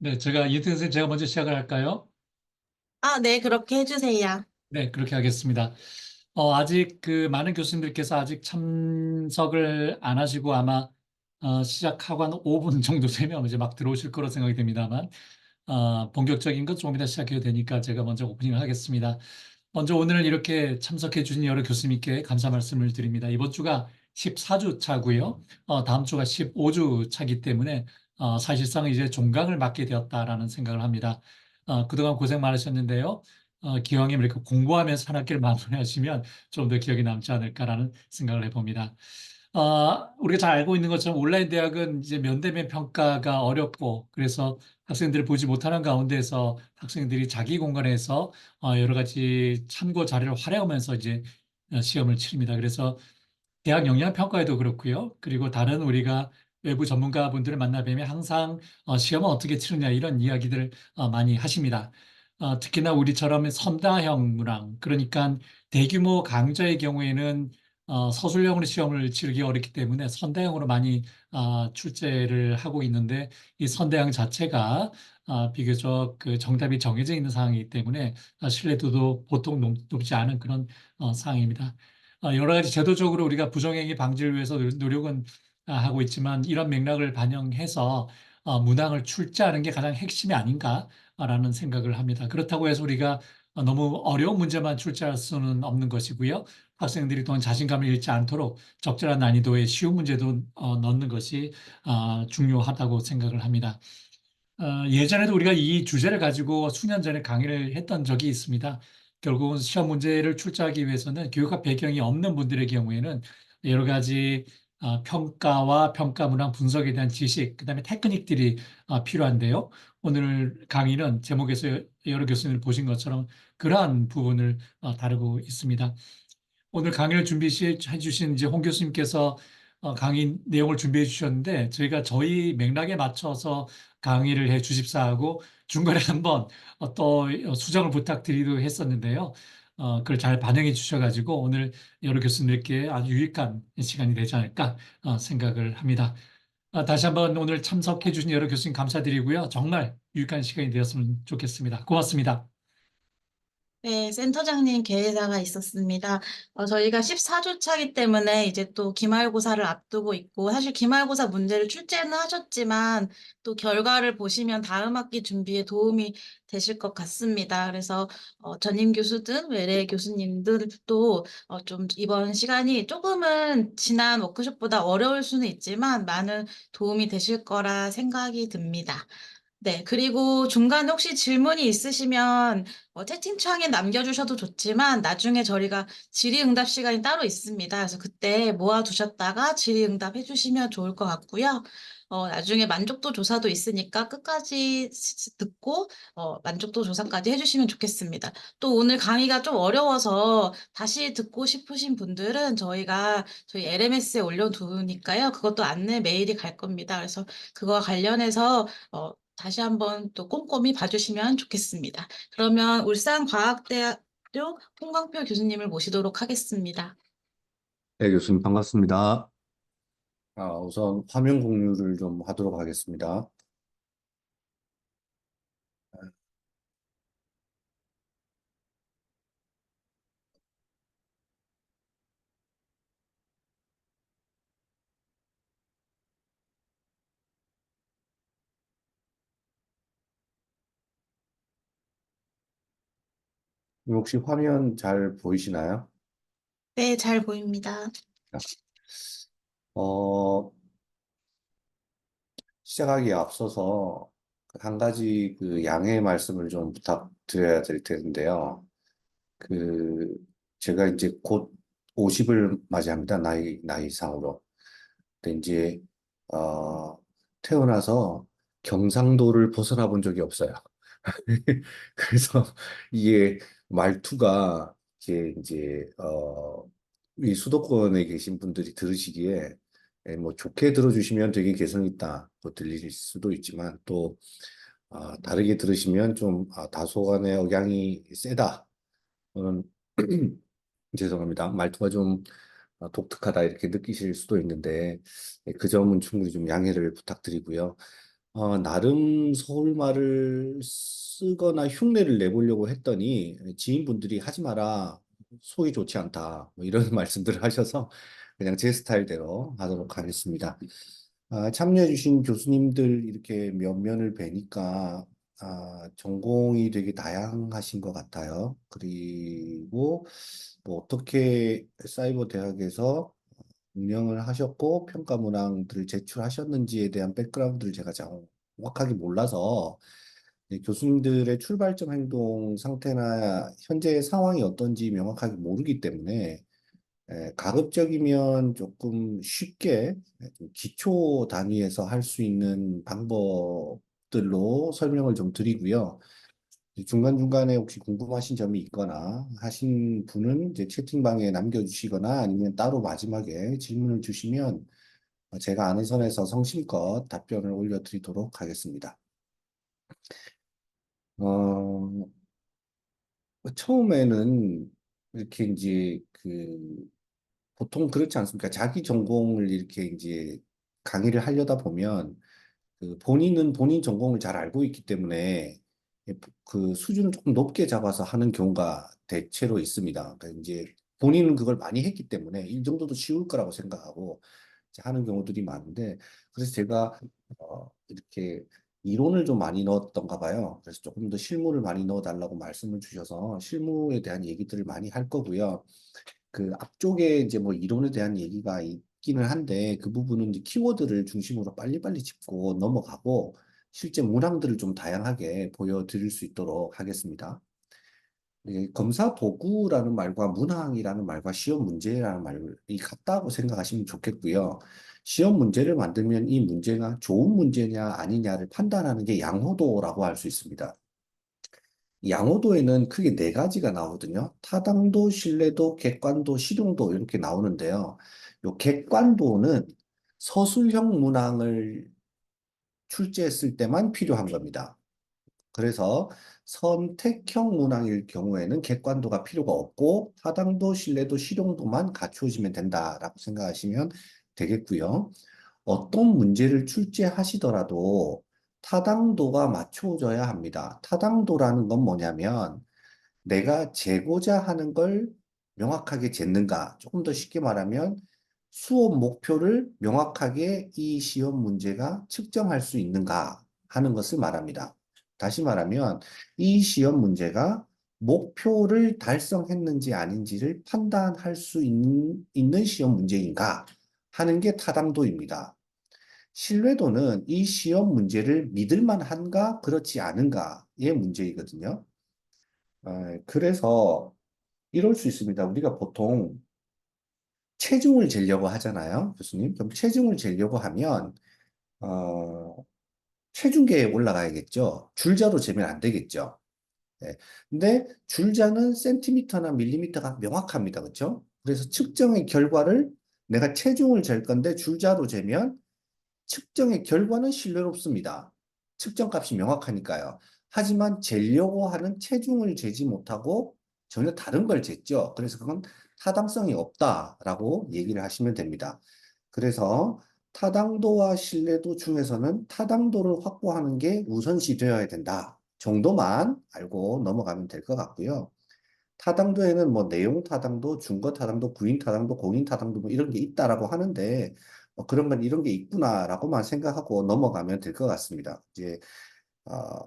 네, 이태 선생님, 제가 먼저 시작을 할까요? 아, 네, 그렇게 해주세요. 네, 그렇게 하겠습니다. 아직 많은 교수님들께서 아직 참석을 안 하시고 아마 시작하고 한 5분 정도 되면 이제 막 들어오실 거로 생각이 됩니다만, 본격적인 건 조금 이따 시작해도 되니까 제가 먼저 오프닝을 하겠습니다. 먼저 오늘 이렇게 참석해 주신 여러 교수님께 감사 말씀을 드립니다. 이번 주가 14주 차고요. 다음 주가 15주 차기 때문에 사실상 이제 종강을 맞게 되었다라는 생각을 합니다. 그동안 고생 많으셨는데요. 기왕이면 이렇게 공부하면서 한 학기를 마무리하시면 좀 더 기억에 남지 않을까라는 생각을 해봅니다. 우리가 잘 알고 있는 것처럼 온라인 대학은 이제 면대면 평가가 어렵고 그래서 학생들을 보지 못하는 가운데서 학생들이 자기 공간에서 여러 가지 참고 자료를 활용하면서 이제 시험을 치릅니다. 그래서 대학 역량 평가에도 그렇고요. 그리고 다른 우리가 외부 전문가분들을 만나 뵈면 항상 시험은 어떻게 치느냐 이런 이야기들을 많이 하십니다. 특히나 우리처럼 선다형 문항, 그러니까 대규모 강좌의 경우에는 서술형으로 시험을 치르기 어렵기 때문에 선대형으로 많이 출제를 하고 있는데 이 선대형 자체가 비교적 그 정답이 정해져 있는 상황이기 때문에 신뢰도도 보통 높지 않은 그런 상황입니다. 여러 가지 제도적으로 우리가 부정행위 방지를 위해서 노력은 하고 있지만 이런 맥락을 반영해서 문항을 출제하는 게 가장 핵심이 아닌가라는 생각을 합니다. 그렇다고 해서 우리가 너무 어려운 문제만 출제할 수는 없는 것이고요. 학생들이 또한 자신감을 잃지 않도록 적절한 난이도의 쉬운 문제도 넣는 것이 중요하다고 생각을 합니다. 예전에도 우리가 이 주제를 가지고 수년 전에 강의를 했던 적이 있습니다. 결국은 시험 문제를 출제하기 위해서는 교육학 배경이 없는 분들의 경우에는 여러 가지 평가와 평가 문항 분석에 대한 지식, 그다음에 테크닉들이 필요한데요. 오늘 강의는 제목에서 여러 교수님을 보신 것처럼 그러한 부분을 다루고 있습니다. 오늘 강의를 준비해 주신 이제 홍 교수님께서 강의 내용을 준비해 주셨는데 저희가 저희 맥락에 맞춰서 강의를 해 주십사 하고 중간에 한번 또 수정을 부탁드리기도 했었는데요. 그걸 잘 반영해 주셔가지고 오늘 여러 교수님께 아주 유익한 시간이 되지 않을까 생각을 합니다. 다시 한번 오늘 참석해 주신 여러 교수님 감사드리고요. 정말 유익한 시간이 되었으면 좋겠습니다. 고맙습니다. 네, 센터장님 계획사가 있었습니다. 저희가 14주 차기 때문에 이제 또 기말고사를 앞두고 있고, 사실 기말고사 문제를 출제는 하셨지만, 또 결과를 보시면 다음 학기 준비에 도움이 되실 것 같습니다. 그래서, 전임 교수든 외래 교수님들도 좀 이번 시간이 조금은 지난 워크숍보다 어려울 수는 있지만, 많은 도움이 되실 거라 생각이 듭니다. 네, 그리고 중간에 혹시 질문이 있으시면 채팅창에 남겨주셔도 좋지만 나중에 저희가 질의응답 시간이 따로 있습니다. 그래서 그때 모아두셨다가 질의응답 해주시면 좋을 것 같고요. 나중에 만족도 조사도 있으니까 끝까지 듣고 만족도 조사까지 해주시면 좋겠습니다. 또 오늘 강의가 좀 어려워서 다시 듣고 싶으신 분들은 저희가 저희 LMS에 올려두니까요. 그것도 안내 메일이 갈 겁니다. 그래서 그거와 관련해서 다시 한번 또 꼼꼼히 봐주시면 좋겠습니다. 그러면 울산과학대학교 홍광표 교수님을 모시도록 하겠습니다. 네, 교수님 반갑습니다. 우선 화면 공유를 좀 하도록 하겠습니다. 혹시 화면 잘 보이시나요? 네, 잘 보입니다. 어, 시작하기에 앞서서 한 가지 그 양해 말씀을 좀 부탁드려야 될 텐데요. 그, 제가 이제 곧 50을 맞이합니다. 나이상으로. 근데 이제, 어, 태어나서 경상도를 벗어나 본 적이 없어요. 그래서 이게 말투가 이 수도권에 계신 분들이 들으시기에 뭐 좋게 들어주시면 되게 개성 있다고 들릴 수도 있지만 또 다르게 들으시면 좀 다소간의 억양이 세다. 저는 죄송합니다. 말투가 좀 독특하다 이렇게 느끼실 수도 있는데 그 점은 충분히 좀 양해를 부탁드리고요. 나름 서울말을 쓰거나 흉내를 내보려고 했더니 지인분들이 하지 마라, 속이 좋지 않다, 뭐 이런 말씀들을 하셔서 그냥 제 스타일대로 하도록 하겠습니다. 참여해주신 교수님들 이렇게 몇 면을 뵈니까 전공이 되게 다양하신 것 같아요. 그리고 뭐 어떻게 사이버 대학에서 운영을 하셨고 평가 문항들을 제출하셨는지에 대한 백그라운드를 제가 정확하게 몰라서 교수님들의 출발점 행동 상태나 현재 상황이 어떤지 명확하게 모르기 때문에 가급적이면 조금 쉽게 좀 기초 단위에서 할 수 있는 방법들로 설명을 좀 드리고요. 중간중간에 혹시 궁금하신 점이 있거나 하신 분은 이제 채팅방에 남겨주시거나 아니면 따로 마지막에 질문을 주시면 제가 아는 선에서 성심껏 답변을 올려드리도록 하겠습니다. 어, 처음에는 이렇게 이제 보통 그렇지 않습니까? 자기 전공을 이렇게 이제 강의를 하려다 보면 본인은 본인 전공을 잘 알고 있기 때문에 그 수준을 조금 높게 잡아서 하는 경우가 대체로 있습니다. 그러니까 이제 본인은 그걸 많이 했기 때문에 이 정도도 쉬울 거라고 생각하고 이제 하는 경우들이 많은데 그래서 제가 이렇게 이론을 좀 많이 넣었던가 봐요. 그래서 조금 더 실무를 많이 넣어달라고 말씀을 주셔서 실무에 대한 얘기들을 많이 할 거고요. 그 앞쪽에 이제 뭐 이론에 대한 얘기가 있기는 한데 그 부분은 이제 키워드를 중심으로 빨리빨리 짚고 넘어가고 실제 문항들을 좀 다양하게 보여드릴 수 있도록 하겠습니다. 검사 도구라는 말과 문항이라는 말과 시험 문제라는 말이 같다고 생각하시면 좋겠고요. 시험 문제를 만들면 이 문제가 좋은 문제냐 아니냐를 판단하는 게 양호도라고 할 수 있습니다. 양호도에는 크게 네 가지가 나오거든요. 타당도, 신뢰도, 객관도, 실용도 이렇게 나오는데요. 요 객관도는 서술형 문항을 출제했을 때만 필요한 겁니다. 그래서 선택형 문항일 경우에는 객관도가 필요가 없고 타당도, 신뢰도, 실용도만 갖추어지면 된다라고 생각하시면 되겠고요. 어떤 문제를 출제하시더라도 타당도가 맞춰져야 합니다. 타당도라는 건 뭐냐면 내가 재고자 하는 걸 명확하게 쟀는가? 조금 더 쉽게 말하면 수업 목표를 명확하게 이 시험 문제가 측정할 수 있는가 하는 것을 말합니다. 다시 말하면 이 시험 문제가 목표를 달성했는지 아닌지를 판단할 수 있는 시험 문제인가 하는 게 타당도입니다. 신뢰도는 이 시험 문제를 믿을 만한가 그렇지 않은가의 문제이거든요. 그래서 이럴 수 있습니다. 우리가 보통 체중을 재려고 하잖아요, 교수님. 그럼 체중을 재려고 하면 어, 체중계에 올라가야겠죠. 줄자로 재면 안 되겠죠. 네. 근데 줄자는 센티미터나 밀리미터가 명확합니다. 그렇죠? 그래서 측정의 결과를 내가 체중을 잴 건데 줄자로 재면 측정의 결과는 신뢰롭습니다. 측정값이 명확하니까요. 하지만 재려고 하는 체중을 재지 못하고 전혀 다른 걸 쟀죠. 그래서 그건 타당성이 없다라고 얘기를 하시면 됩니다. 그래서 타당도와 신뢰도 중에서는 타당도를 확보하는 게 우선시 되어야 된다 정도만 알고 넘어가면 될 것 같고요. 타당도에는 뭐 내용 타당도, 증거 타당도, 구인 타당도, 공인 타당도 뭐 이런 게 있다라고 하는데 그런 건 이런 게 있구나라고만 생각하고 넘어가면 될 것 같습니다. 이제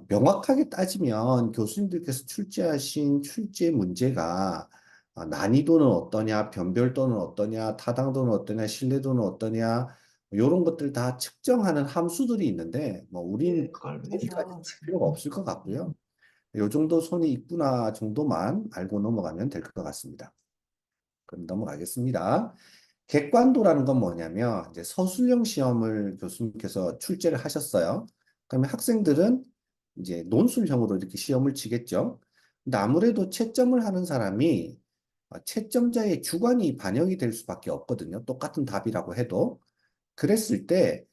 명확하게 따지면 교수님들께서 출제하신 출제 문제가 난이도는 어떠냐, 변별도는 어떠냐, 타당도는 어떠냐, 신뢰도는 어떠냐 이런 것들 다 측정하는 함수들이 있는데 뭐 우리는 거기까지 필요가 없을 것 같고요. 요 정도 손이 있구나 정도만 알고 넘어가면 될 것 같습니다. 그럼 넘어가겠습니다. 객관도라는 건 뭐냐면 이제 서술형 시험을 교수님께서 출제를 하셨어요. 그러면 학생들은 이제 논술형으로 이렇게 시험을 치겠죠. 근데 아무래도 채점을 하는 사람이 채점자의 주관이 반영이 될 수밖에 없거든요. 똑같은 답이라고 해도. 그랬을 때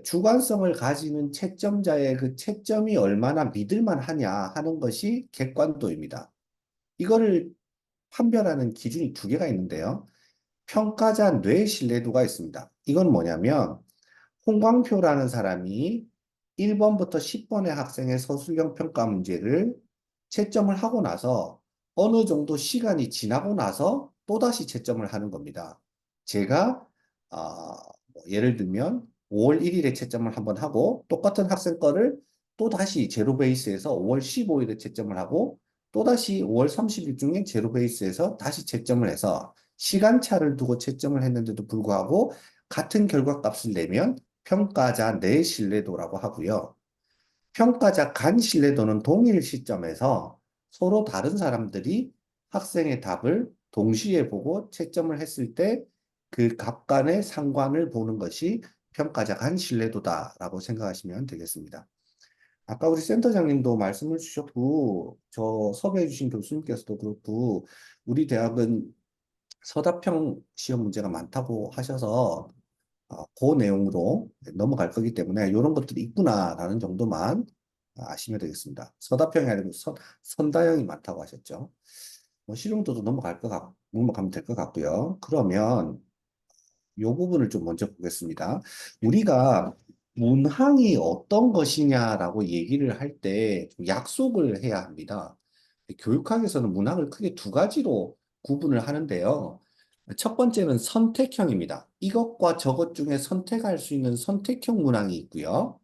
주관성을 가지는 채점자의 그 채점이 얼마나 믿을만 하냐 하는 것이 객관도입니다. 이거를 판별하는 기준이 두 개가 있는데요. 평가자 뇌 신뢰도가 있습니다. 이건 뭐냐면 홍광표라는 사람이 1번부터 10번의 학생의 서술형 평가 문제를 채점을 하고 나서 어느 정도 시간이 지나고 나서 또다시 채점을 하는 겁니다. 제가 뭐 예를 들면 5월 1일에 채점을 한번 하고 똑같은 학생 거를 또다시 제로 베이스에서 5월 15일에 채점을 하고 또다시 5월 30일 중에 제로 베이스에서 다시 채점을 해서 시간차를 두고 채점을 했는데도 불구하고 같은 결과값을 내면 평가자 내 신뢰도라고 하고요. 평가자 간 신뢰도는 동일 시점에서 서로 다른 사람들이 학생의 답을 동시에 보고 채점을 했을 때 그 값 간의 상관을 보는 것이 평가자 간 신뢰도다라고 생각하시면 되겠습니다. 아까 우리 센터장님도 말씀을 주셨고, 저 섭외해 주신 교수님께서도 그렇고, 우리 대학은 서답형 시험 문제가 많다고 하셔서 그 내용으로 넘어갈 거기 때문에 이런 것들이 있구나라는 정도만 아시면 되겠습니다. 서답형이 아니고 선다형이 많다고 하셨죠. 뭐 실용도도 넘어가면 될 것 같고요. 그러면 이 부분을 좀 먼저 보겠습니다. 우리가 문항이 어떤 것이냐라고 얘기를 할 때 약속을 해야 합니다. 교육학에서는 문항을 크게 두 가지로 구분을 하는데요. 첫 번째는 선택형입니다. 이것과 저것 중에 선택할 수 있는 선택형 문항이 있고요.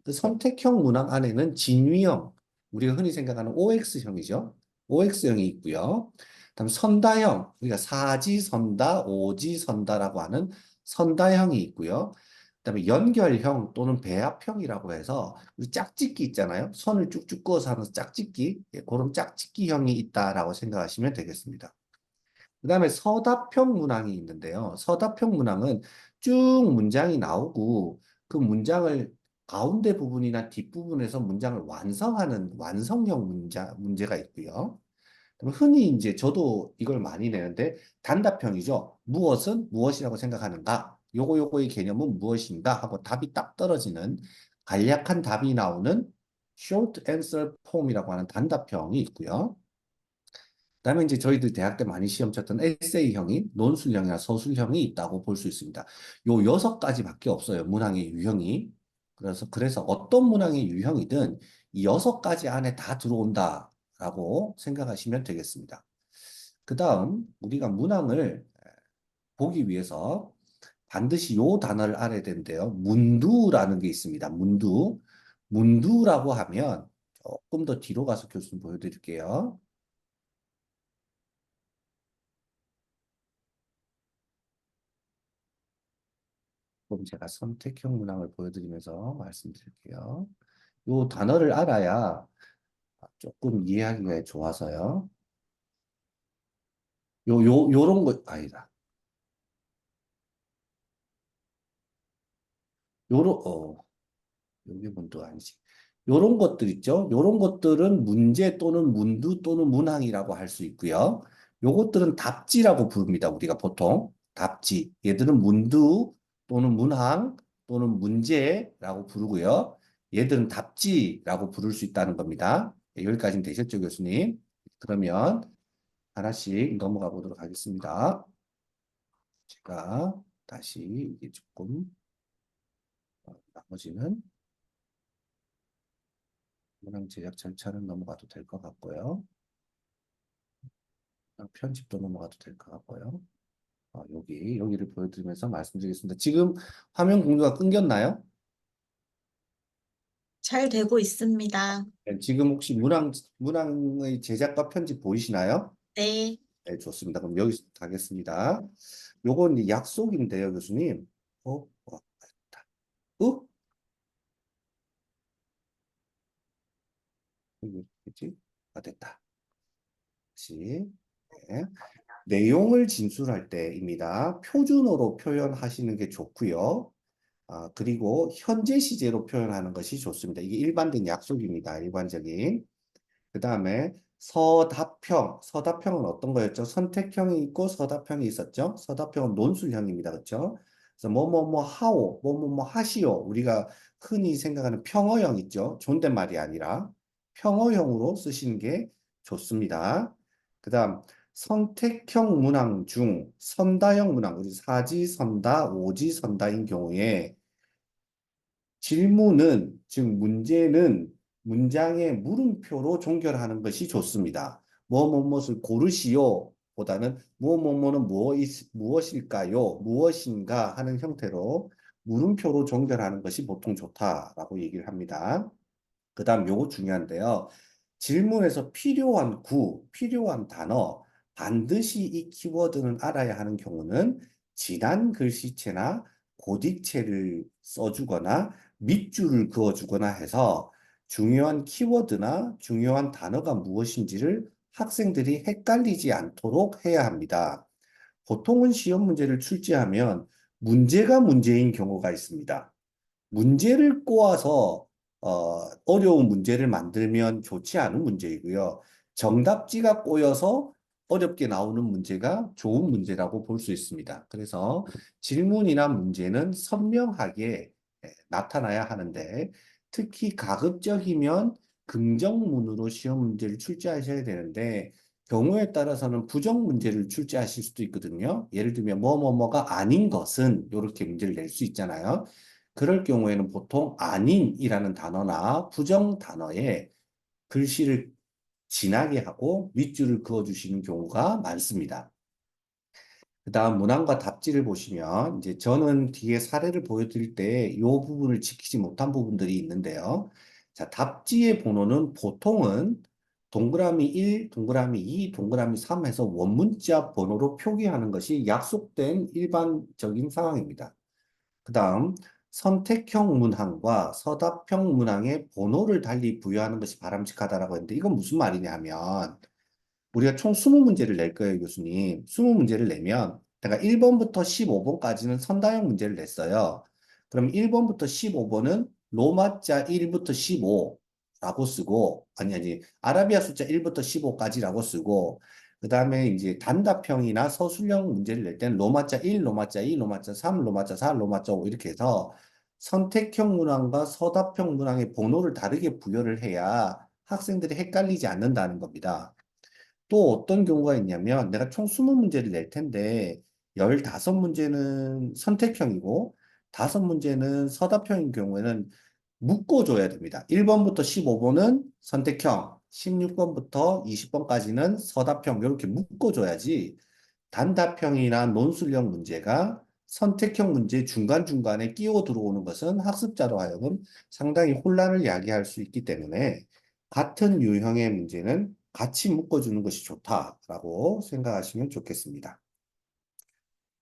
그 선택형 문항 안에는 진위형, 우리가 흔히 생각하는 OX형이죠. OX형이 있고요. 그다음 선다형, 우리가 사지선다, 오지선다라고 하는 선다형이 있고요. 그다음에 연결형 또는 배합형이라고 해서 우리 짝짓기 있잖아요. 선을 쭉쭉 그어서 하는 짝짓기, 그런 짝짓기형이 있다라고 생각하시면 되겠습니다. 그다음에 서답형 문항이 있는데요. 서답형 문항은 쭉 문장이 나오고 그 문장을 가운데 부분이나 뒷부분에서 문장을 완성하는 완성형 문제가 있고요. 그럼 흔히 이제 저도 이걸 많이 내는데 단답형이죠. 무엇은 무엇이라고 생각하는가? 요거의 개념은 무엇인가? 하고 답이 딱 떨어지는 간략한 답이 나오는 short answer form이라고 하는 단답형이 있고요. 그다음에 이제 저희들 대학 때 많이 시험 쳤던 에세이형인 논술형이나 서술형이 있다고 볼 수 있습니다. 요 여섯 가지밖에 없어요. 문항의 유형이. 그래서 어떤 문항의 유형이든 이 여섯 가지 안에 다 들어온다라고 생각하시면 되겠습니다. 그다음 우리가 문항을 보기 위해서 반드시 요 단어를 알아야 되는데요. 문두라는 게 있습니다. 문두. 문두라고 하면 조금 더 뒤로 가서 교수님 보여드릴게요. 그럼 제가 선택형 문항을 보여드리면서 말씀드릴게요. 요 단어를 알아야 조금 이해하기가 좋아서요. 요런 거, 아니다. 요게 문도 아니지. 요런 것들 있죠? 요런 것들은 문제 또는 문두 또는 문항이라고 할 수 있고요. 요것들은 답지라고 부릅니다. 우리가 보통. 답지. 얘들은 문두 또는 문항 또는 문제라고 부르고요. 얘들은 답지라고 부를 수 있다는 겁니다. 여기까지는 되셨죠, 교수님? 그러면 하나씩 넘어가 보도록 하겠습니다. 제가 다시 이게 조금 나머지는 문항 제작 절차는 넘어가도 될 것 같고요. 편집도 넘어가도 될 것 같고요. 여기를 보여드리면서 말씀드리겠습니다. 지금 화면 공유가 끊겼나요? 잘 되고 있습니다. 네, 지금 혹시 문항의 제작과 편집 보이시나요? 네. 네, 좋습니다. 그럼 여기서 가겠습니다. 요건 이제 약속인데요, 교수님. 됐다. 여기 있지? 됐다. 다시. 네. 내용을 진술할 때입니다. 표준어로 표현하시는 게 좋고요. 그리고 현재 시제로 표현하는 것이 좋습니다. 이게 일반된 약속입니다. 일반적인. 그 다음에 서답형은 어떤 거였죠? 선택형이 있고 서답형이 있었죠? 서답형은 논술형입니다. 그렇죠? 그래서 뭐뭐뭐 하오, 뭐뭐뭐 하시오. 우리가 흔히 생각하는 평어형 있죠? 존댓말이 아니라 평어형으로 쓰시는 게 좋습니다. 그 다음 선택형 문항 중 선다형 문항, 우리 사지선다, 오지선다인 경우에 질문은, 즉 문제는 문장의 물음표로 종결하는 것이 좋습니다. 무엇을 고르시오 보다는 무엇은 무엇일까요? 무엇인가 하는 형태로 물음표로 종결하는 것이 보통 좋다라고 얘기를 합니다. 그 다음 요거 중요한데요. 질문에서 필요한 단어, 반드시 이 키워드는 알아야 하는 경우는 진한 글씨체나 고딕체를 써주거나 밑줄을 그어주거나 해서 중요한 키워드나 중요한 단어가 무엇인지를 학생들이 헷갈리지 않도록 해야 합니다. 보통은 시험 문제를 출제하면 문제가 문제인 경우가 있습니다. 문제를 꼬아서 어려운 문제를 만들면 좋지 않은 문제이고요. 정답지가 꼬여서 어렵게 나오는 문제가 좋은 문제라고 볼 수 있습니다. 그래서 질문이나 문제는 선명하게 나타나야 하는데 특히 가급적이면 긍정문으로 시험 문제를 출제하셔야 되는데 경우에 따라서는 부정 문제를 출제하실 수도 있거든요. 예를 들면 뭐가 아닌 것은 이렇게 문제를 낼 수 있잖아요. 그럴 경우에는 보통 아닌이라는 단어나 부정 단어에 글씨를 진하게 하고 밑줄을 그어주시는 경우가 많습니다. 그 다음 문항과 답지를 보시면 이제 저는 뒤에 사례를 보여드릴 때 이 부분을 지키지 못한 부분들이 있는데요. 자, 답지의 번호는 보통은 동그라미 1, 동그라미 2, 동그라미 3 해서 원문자 번호로 표기하는 것이 약속된 일반적인 상황입니다. 그 다음 선택형 문항과 서답형 문항에 번호를 달리 부여하는 것이 바람직하다라고 했는데 이건 무슨 말이냐 하면 우리가 총 20문제를 낼 거예요, 교수님. 20문제를 내면 내가 1번부터 15번까지는 선다형 문제를 냈어요. 그럼 1번부터 15번은 로마자 1부터 15라고 쓰고 아니 아라비아 숫자 1부터 15까지라고 쓰고 그 다음에 이제 단답형이나 서술형 문제를 낼 때는 로마자 1, 로마자 2, 로마자 3, 로마자 4, 로마자 5 이렇게 해서 선택형 문항과 서답형 문항의 번호를 다르게 부여를 해야 학생들이 헷갈리지 않는다는 겁니다. 또 어떤 경우가 있냐면 내가 총 20문제를 낼 텐데 15문제는 선택형이고 5문제는 서답형인 경우에는 묶어줘야 됩니다. 1번부터 15번은 선택형, 16번부터 20번까지는 서답형 이렇게 묶어줘야지 단답형이나 논술형 문제가 선택형 문제 중간중간에 끼워 들어오는 것은 학습자로 하여금 상당히 혼란을 야기할 수 있기 때문에 같은 유형의 문제는 같이 묶어주는 것이 좋다라고 생각하시면 좋겠습니다.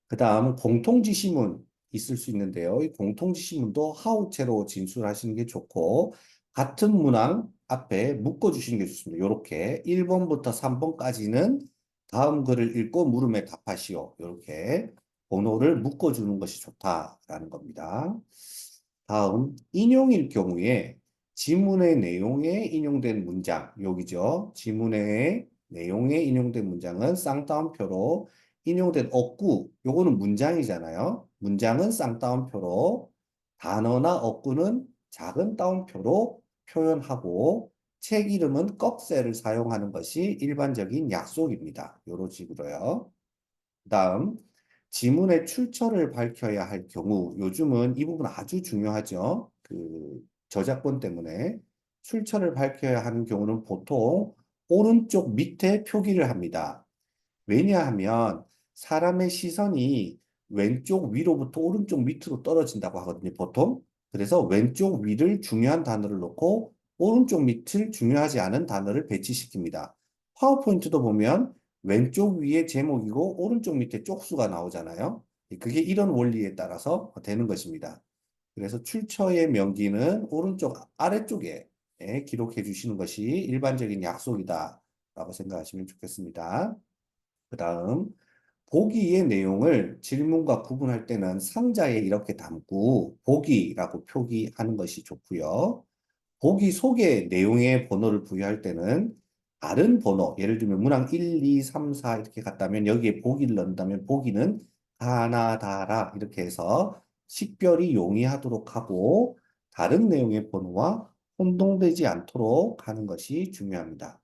그 다음 공통지시문 있을 수 있는데요. 이 공통지시문도 하우체로 진술하시는 게 좋고 같은 문항 앞에 묶어주시는 게 좋습니다. 이렇게 1번부터 3번까지는 다음 글을 읽고 물음에 답하시오. 이렇게 번호를 묶어주는 것이 좋다라는 겁니다. 다음 인용일 경우에 지문의 내용에 인용된 문장 여기죠. 지문의 내용에 인용된 문장은 쌍따옴표로 인용된 어구 요거는 문장이잖아요. 문장은 쌍따옴표로 단어나 어구는 작은 따옴표로 표현하고 책 이름은 꺽쇠를 사용하는 것이 일반적인 약속입니다. 요런 식으로요. 다음 지문의 출처를 밝혀야 할 경우 요즘은 이 부분 아주 중요하죠. 그 저작권 때문에 출처를 밝혀야 하는 경우는 보통 오른쪽 밑에 표기를 합니다. 왜냐하면 사람의 시선이 왼쪽 위로부터 오른쪽 밑으로 떨어진다고 하거든요, 보통. 그래서 왼쪽 위를 중요한 단어를 놓고 오른쪽 밑을 중요하지 않은 단어를 배치시킵니다. 파워포인트도 보면 왼쪽 위에 제목이고 오른쪽 밑에 쪽수가 나오잖아요. 그게 이런 원리에 따라서 되는 것입니다. 그래서 출처의 명기는 오른쪽 아래쪽에 기록해 주시는 것이 일반적인 약속이다 라고 생각하시면 좋겠습니다. 그 다음 보기의 내용을 질문과 구분할 때는 상자에 이렇게 담고 보기라고 표기하는 것이 좋고요. 보기 속에 내용의 번호를 부여할 때는 다른 번호, 예를 들면 문항 1, 2, 3, 4 이렇게 갔다면 여기에 보기를 넣는다면 보기는 하나다라 이렇게 해서 식별이 용이하도록 하고 다른 내용의 번호와 혼동되지 않도록 하는 것이 중요합니다.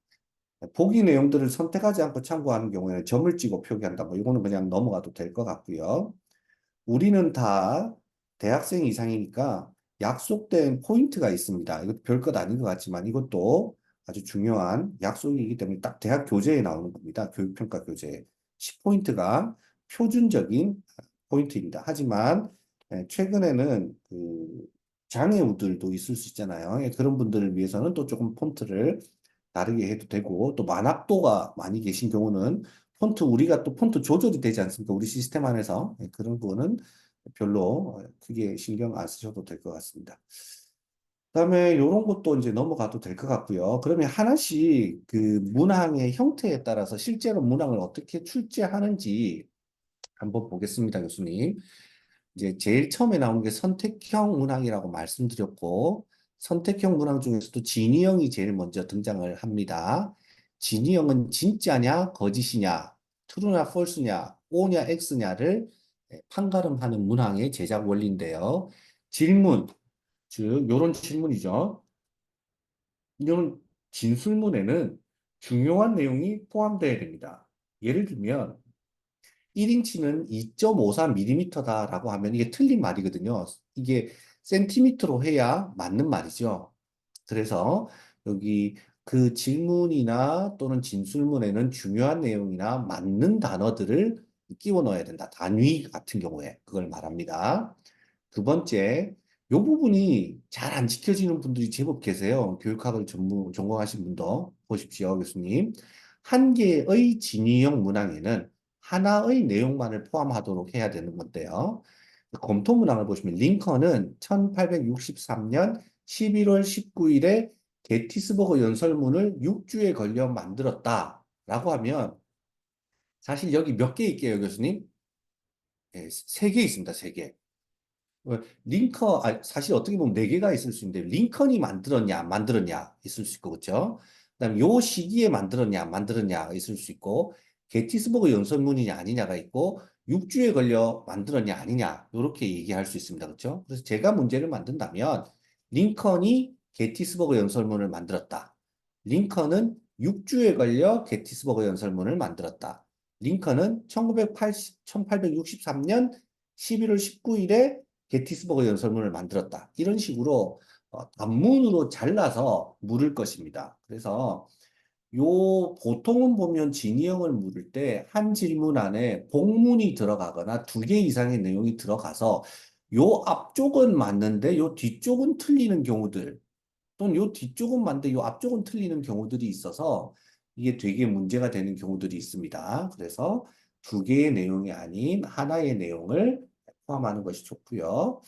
보기 내용들을 선택하지 않고 참고하는 경우에는 점을 찍어 표기한다. 뭐 이거는 그냥 넘어가도 될 것 같고요. 우리는 다 대학생 이상이니까 약속된 포인트가 있습니다. 이것도 별것 아닌 것 같지만 이것도 아주 중요한 약속이기 때문에 딱 대학 교재에 나오는 겁니다. 교육평가 교재. 10포인트가 표준적인 포인트입니다. 하지만 최근에는 그 장애우들도 있을 수 있잖아요. 그런 분들을 위해서는 또 조금 폰트를 다르게 해도 되고, 또 만학도가 많이 계신 경우는 우리가 또 폰트 조절이 되지 않습니까? 우리 시스템 안에서. 그런 부분은 별로 크게 신경 안 쓰셔도 될 것 같습니다. 그다음에 이런 것도 이제 넘어가도 될 것 같고요. 그러면 하나씩 그 문항의 형태에 따라서 실제로 문항을 어떻게 출제하는지 한번 보겠습니다, 교수님. 이제 제일 처음에 나온 게 선택형 문항이라고 말씀드렸고, 선택형 문항 중에서도 진위형이 제일 먼저 등장을 합니다. 진위형은 진짜냐, 거짓이냐, true냐, false냐, O냐, X냐를 판가름하는 문항의 제작 원리인데요. 질문, 즉, 요런 질문이죠. 이런 진술문에는 중요한 내용이 포함되어야 됩니다. 예를 들면, 1인치는 2.54mm다라고 하면 이게 틀린 말이거든요. 이게 센티미터로 해야 맞는 말이죠. 그래서 여기 그 질문이나 또는 진술문에는 중요한 내용이나 맞는 단어들을 끼워 넣어야 된다. 단위 같은 경우에 그걸 말합니다. 두 번째, 요 부분이 잘 안 지켜지는 분들이 제법 계세요. 교육학을 전공하신 분도 보십시오, 교수님. 한 개의 진위형 문항에는 하나의 내용만을 포함하도록 해야 되는 건데요. 검토 문항을 보시면 링컨은 1863년 11월 19일에 게티스버그 연설문을 6주에 걸려 만들었다라고 하면 사실 여기 몇 개 있게요, 교수님? 네, 3개 있습니다, 3개. 사실 어떻게 보면 4개가 있을 수 있는데, 링컨이 만들었냐, 안 만들었냐, 있을 수 있고, 그죠? 그 다음에 요 시기에 만들었냐, 안 만들었냐, 있을 수 있고, 게티스버그 연설문이냐, 아니냐가 있고, 6주에 걸려 만들었냐, 아니냐, 요렇게 얘기할 수 있습니다. 그죠? 그래서 제가 문제를 만든다면, 링컨이 게티스버그 연설문을 만들었다. 링컨은 6주에 걸려 게티스버그 연설문을 만들었다. 링컨은 1863년 11월 19일에 게티스버그 연설문을 만들었다. 이런 식으로 단문으로 잘라서 물을 것입니다. 그래서 보통은 보면 진위형을 물을 때 한 질문 안에 복문이 들어가거나 2개 이상의 내용이 들어가서 요 앞쪽은 맞는데 요 뒤쪽은 틀리는 경우들, 또는 요 뒤쪽은 맞는데 요 앞쪽은 틀리는 경우들이 있어서 이게 되게 문제가 되는 경우들이 있습니다. 그래서 2개의 내용이 아닌 하나의 내용을 포함하는 것이 좋고요.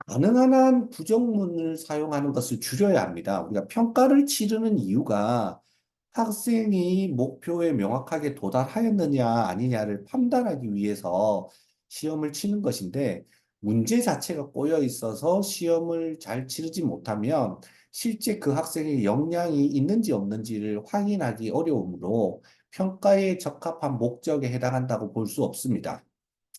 가능한 한 부정문을 사용하는 것을 줄여야 합니다. 우리가 평가를 치르는 이유가 학생이 목표에 명확하게 도달하였느냐 아니냐를 판단하기 위해서 시험을 치는 것인데, 문제 자체가 꼬여 있어서 시험을 잘 치르지 못하면 실제 그 학생의 역량이 있는지 없는지를 확인하기 어려우므로 평가에 적합한 목적에 해당한다고 볼 수 없습니다.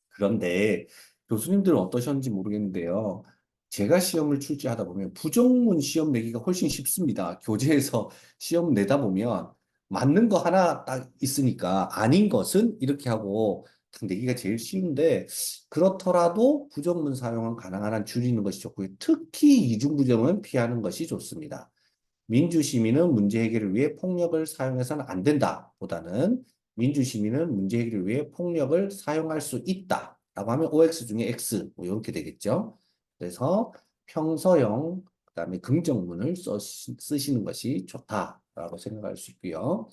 그런데 교수님들은 어떠셨는지 모르겠는데요. 제가 시험을 출제하다 보면 부정문 시험 내기가 훨씬 쉽습니다. 교재에서 시험 내다 보면 맞는 거 하나 딱 있으니까 아닌 것은 이렇게 하고 딱 내기가 제일 쉬운데, 그렇더라도 부정문 사용은 가능한 한 줄이는 것이 좋고요. 특히 이중부정은 피하는 것이 좋습니다. 민주시민은 문제 해결을 위해 폭력을 사용해서는 안 된다 보다는 민주시민은 문제 해결을 위해 폭력을 사용할 수 있다 라고 하면 OX 중에 X 뭐 이렇게 되겠죠. 그래서 평서형 그다음에 긍정문을 쓰시는 것이 좋다라고 생각할 수 있고요.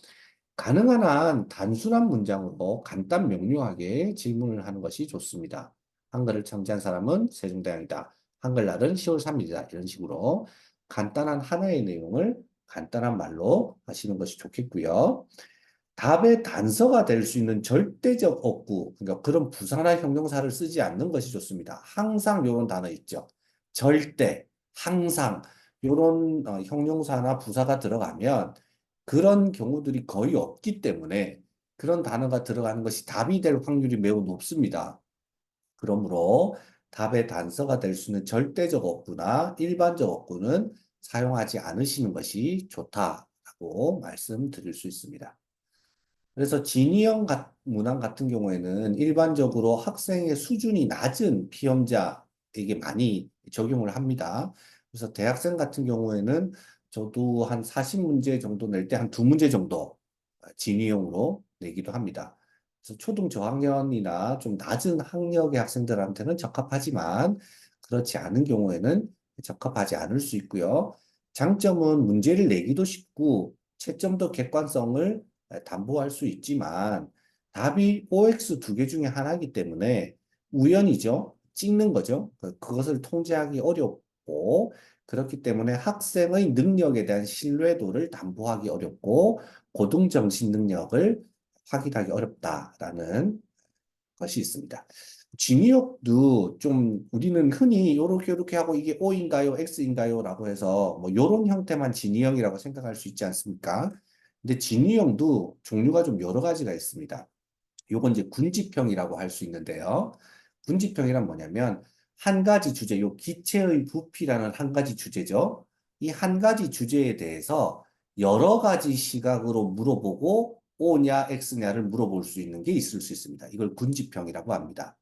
가능한 한 단순한 문장으로 간단 명료하게 질문을 하는 것이 좋습니다. 한글을 창제한 사람은 세종대왕이다. 한글날은 10월 3일이다. 이런 식으로 간단한 하나의 내용을 간단한 말로 하시는 것이 좋겠고요. 답의 단서가 될 수 있는 절대적 어구, 그러니까 그런 부사나 형용사를 쓰지 않는 것이 좋습니다. 항상 이런 단어 있죠. 절대, 항상 이런 형용사나 부사가 들어가면 그런 경우들이 거의 없기 때문에 그런 단어가 들어가는 것이 답이 될 확률이 매우 높습니다. 그러므로 답의 단서가 될 수 있는 절대적 어구나 일반적 어구는 사용하지 않으시는 것이 좋다라고 말씀드릴 수 있습니다. 그래서 진위형 문항 같은 경우에는 일반적으로 학생의 수준이 낮은 피험자 이게 많이 적용을 합니다. 그래서 대학생 같은 경우에는 저도 한 40문제 정도 낼 때 한 2문제 정도 진위용으로 내기도 합니다. 그래서 초등 저학년이나 좀 낮은 학력의 학생들한테는 적합하지만 그렇지 않은 경우에는 적합하지 않을 수 있고요. 장점은 문제를 내기도 쉽고 채점도 객관성을 담보할 수 있지만 답이 OX 2개 중에 하나이기 때문에 우연이죠. 찍는 거죠. 그것을 통제하기 어렵고 그렇기 때문에 학생의 능력에 대한 신뢰도를 담보하기 어렵고 고등정신 능력을 확인하기 어렵다라는 것이 있습니다. 진위역도 좀 우리는 흔히 이렇게 하고 이게 O인가요, X인가요? 라고 해서 뭐 이런 형태만 진위형이라고 생각할 수 있지 않습니까? 근데 진위형도 종류가 좀 여러 가지가 있습니다. 요건 이제 군지평이라고 할 수 있는데요. 군지평이란 뭐냐면 한 가지 주제, 요 기체의 부피라는 한 가지 주제죠. 이 한 가지 주제에 대해서 여러 가지 시각으로 물어보고 O냐 X냐를 물어볼 수 있는 게 있을 수 있습니다. 이걸 군지평이라고 합니다.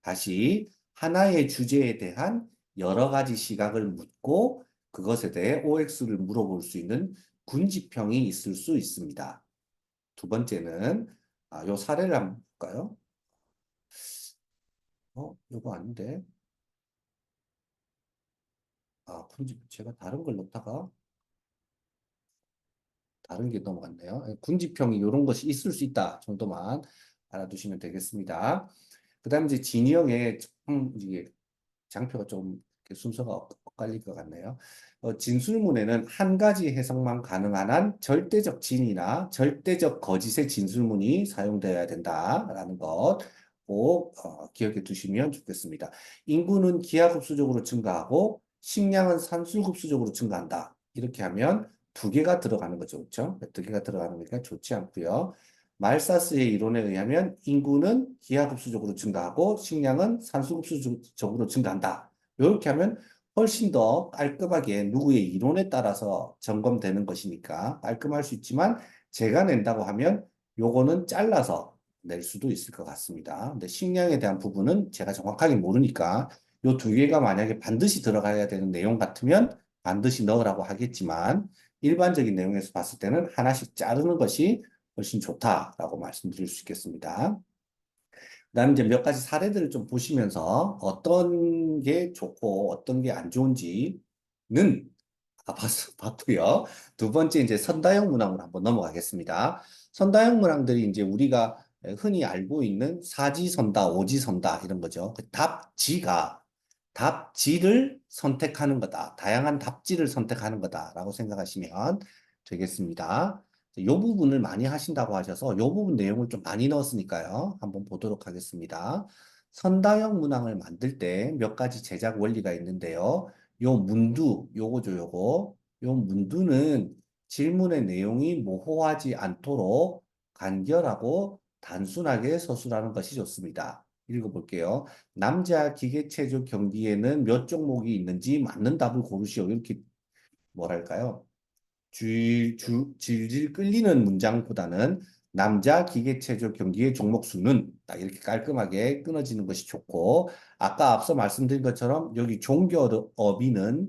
다시 하나의 주제에 대한 여러 가지 시각을 묻고 그것에 대해 OX를 물어볼 수 있는 군지평이 있을 수 있습니다. 두 번째는 요 사례를 한번 볼까요? 요거 아닌데. 제가 다른 걸 놓다가 다른 게 넘어갔네요. 군지평이 이런 것이 있을 수 있다 정도만 알아두시면 되겠습니다. 그 다음에 이제 진영의 이게 장표가 좀 이렇게 순서가 엇갈릴 것 같네요. 진술문에는 한 가지 해석만 가능한 한 절대적 진이나 절대적 거짓의 진술문이 사용되어야 된다라는 것 꼭 기억해 두시면 좋겠습니다. 인구는 기하급수적으로 증가하고 식량은 산술급수적으로 증가한다. 이렇게 하면 두 개가 들어가는 거죠. 그렇죠? 두 개가 들어가는 거니까 좋지 않고요. 말사스의 이론에 의하면 인구는 기하급수적으로 증가하고 식량은 산수급수적으로 증가한다. 이렇게 하면 훨씬 더 깔끔하게 누구의 이론에 따라서 점검되는 것이니까 깔끔할 수 있지만 제가 낸다고 하면 요거는 잘라서 낼 수도 있을 것 같습니다. 근데 식량에 대한 부분은 제가 정확하게 모르니까 요 두 개가 만약에 반드시 들어가야 되는 내용 같으면 반드시 넣으라고 하겠지만 일반적인 내용에서 봤을 때는 하나씩 자르는 것이 훨씬 좋다라고 말씀드릴 수 있겠습니다. 그다음에 이제 몇 가지 사례들을 좀 보시면서 어떤 게 좋고 어떤 게 안 좋은지는 봤고요. 두 번째 이제 선다형 문항으로 한번 넘어가겠습니다. 선다형 문항들이 이제 우리가 흔히 알고 있는 사지선다, 오지선다 이런 거죠. 그 답지를 선택하는 거다. 다양한 답지를 선택하는 거다라고 생각하시면 되겠습니다. 이 부분을 많이 하신다고 하셔서 이 부분 내용을 좀 많이 넣었으니까요. 한번 보도록 하겠습니다. 선다형 문항을 만들 때 몇 가지 제작 원리가 있는데요. 요 문두, 요거죠, 요거. 요 문두는 질문의 내용이 모호하지 않도록 간결하고 단순하게 서술하는 것이 좋습니다. 읽어볼게요. 남자 기계체조 경기에는 몇 종목이 있는지 맞는 답을 고르시오. 이렇게 뭐랄까요? 질질 끌리는 문장보다는 남자 기계체조 경기의 종목 수는 딱 이렇게 깔끔하게 끊어지는 것이 좋고 아까 앞서 말씀드린 것처럼 여기 종결어비는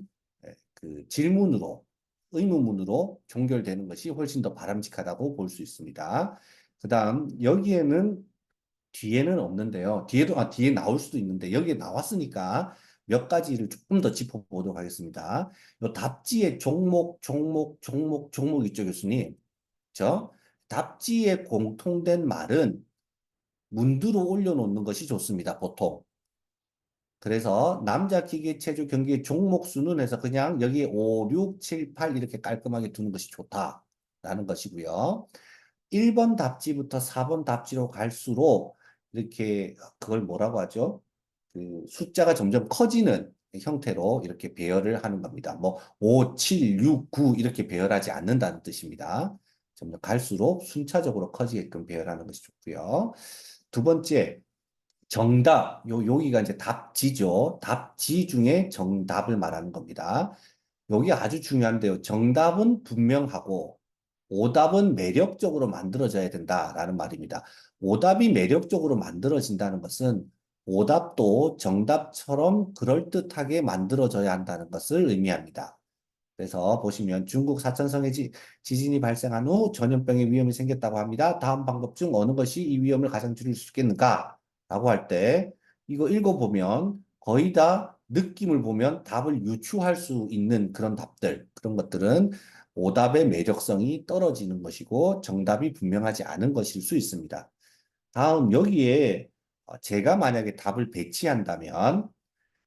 그 질문으로 의문문으로 종결되는 것이 훨씬 더 바람직하다고 볼 수 있습니다. 그 다음 여기에는 뒤에는 없는데요. 뒤에 나올 수도 있는데 여기에 나왔으니까 몇 가지를 조금 더 짚어보도록 하겠습니다. 요 답지의 종목 있죠, 교수님? 저 답지에 공통된 말은 문두로 올려놓는 것이 좋습니다, 보통. 그래서 남자 기계체조 경기의 종목 수는 해서 그냥 여기 5, 6, 7, 8 이렇게 깔끔하게 두는 것이 좋다라는 것이고요. 1번 답지부터 4번 답지로 갈수록 이렇게 그걸 뭐라고 하죠? 그 숫자가 점점 커지는 형태로 이렇게 배열을 하는 겁니다. 뭐 5, 7, 6, 9 이렇게 배열하지 않는다는 뜻입니다. 점점 갈수록 순차적으로 커지게끔 배열하는 것이 좋고요. 두 번째, 정답. 여기가 이제 답지죠. 답지 중에 정답을 말하는 겁니다. 여기 아주 중요한데요. 정답은 분명하고 오답은 매력적으로 만들어져야 된다라는 말입니다. 오답이 매력적으로 만들어진다는 것은 오답도 정답처럼 그럴듯하게 만들어져야 한다는 것을 의미합니다. 그래서 보시면 중국 사천성의 지진이 발생한 후 전염병의 위험이 생겼다고 합니다. 다음 방법 중 어느 것이 이 위험을 가장 줄일 수 있겠는가? 라고 할 때 이거 읽어보면 거의 다 느낌을 보면 답을 유추할 수 있는 그런 답들, 그런 것들은 오답의 매력성이 떨어지는 것이고 정답이 분명하지 않은 것일 수 있습니다. 다음 여기에 제가 만약에 답을 배치한다면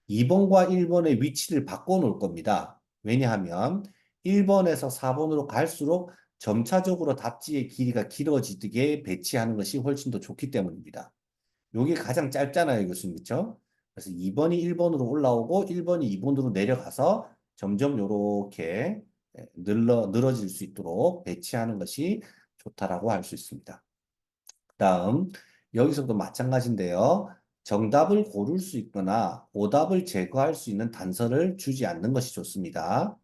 2번과 1번의 위치를 바꿔 놓을 겁니다. 왜냐하면 1번에서 4번으로 갈수록 점차적으로 답지의 길이가 길어지게 배치하는 것이 훨씬 더 좋기 때문입니다. 이게 가장 짧잖아요, 교수님. 그렇죠? 그래서 2번이 1번으로 올라오고 1번이 2번으로 내려가서 점점 이렇게 늘어질 수 있도록 배치하는 것이 좋다라고 할 수 있습니다. 다음, 여기서도 마찬가지인데요. 정답을 고를 수 있거나 오답을 제거할 수 있는 단서를 주지 않는 것이 좋습니다.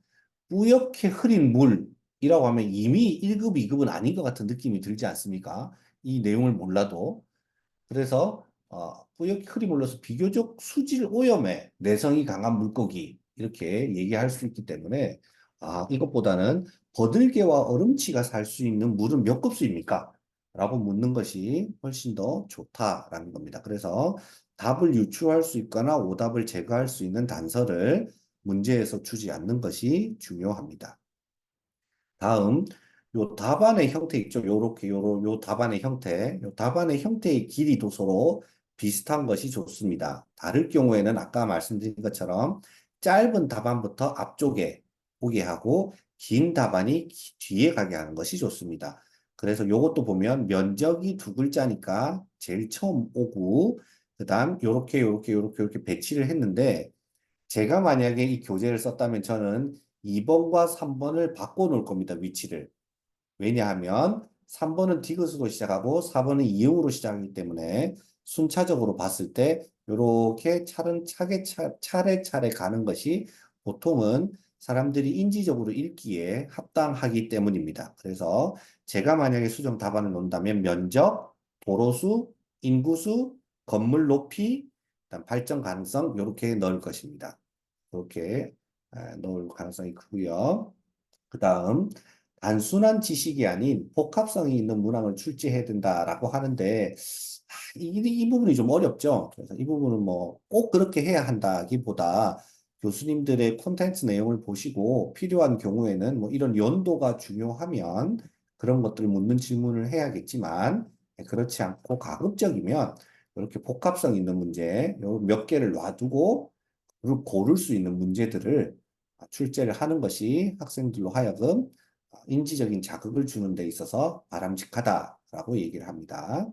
뿌옇게 흐린 물이라고 하면 이미 1급, 2급은 아닌 것 같은 느낌이 들지 않습니까? 이 내용을 몰라도. 그래서 뿌옇게 흐린 물로서 비교적 수질 오염에 내성이 강한 물고기 이렇게 얘기할 수 있기 때문에 이것보다는 버들개와 얼음치가 살 수 있는 물은 몇 급수입니까? 라고 묻는 것이 훨씬 더 좋다라는 겁니다. 그래서 답을 유추할 수 있거나 오답을 제거할 수 있는 단서를 문제에서 주지 않는 것이 중요합니다. 다음, 요 답안의 형태 있죠? 요렇게, 요 답안의 형태. 요 답안의 형태의 길이도 서로 비슷한 것이 좋습니다. 다를 경우에는 아까 말씀드린 것처럼 짧은 답안부터 앞쪽에 오게 하고 긴 답안이 뒤에 가게 하는 것이 좋습니다. 그래서 요것도 보면 면적이 2글자니까 제일 처음 오고, 그 다음 요렇게 배치를 했는데, 제가 만약에 이 교재를 썼다면 저는 2번과 3번을 바꿔 놓을 겁니다. 위치를. 왜냐하면 3번은 디귿으로 시작하고 4번은 이응으로 시작하기 때문에 순차적으로 봤을 때 이렇게 차례차례 가는 것이 보통은 사람들이 인지적으로 읽기에 합당하기 때문입니다. 그래서 제가 만약에 수정 답안을 놓는다면 면적, 도로수, 인구수, 건물 높이, 그다음 발전 가능성 이렇게 넣을 것입니다. 이렇게 넣을 가능성이 크고요. 그 다음 단순한 지식이 아닌 복합성이 있는 문항을 출제해야 된다라고 하는데 이 부분이 좀 어렵죠. 그래서 이 부분은 뭐 꼭 그렇게 해야 한다기보다 교수님들의 콘텐츠 내용을 보시고 필요한 경우에는 뭐 이런 연도가 중요하면 그런 것들을 묻는 질문을 해야겠지만 그렇지 않고 가급적이면 이렇게 복합성 있는 문제 몇 개를 놔두고 고를 수 있는 문제들을 출제를 하는 것이 학생들로 하여금 인지적인 자극을 주는 데 있어서 바람직하다라고 얘기를 합니다.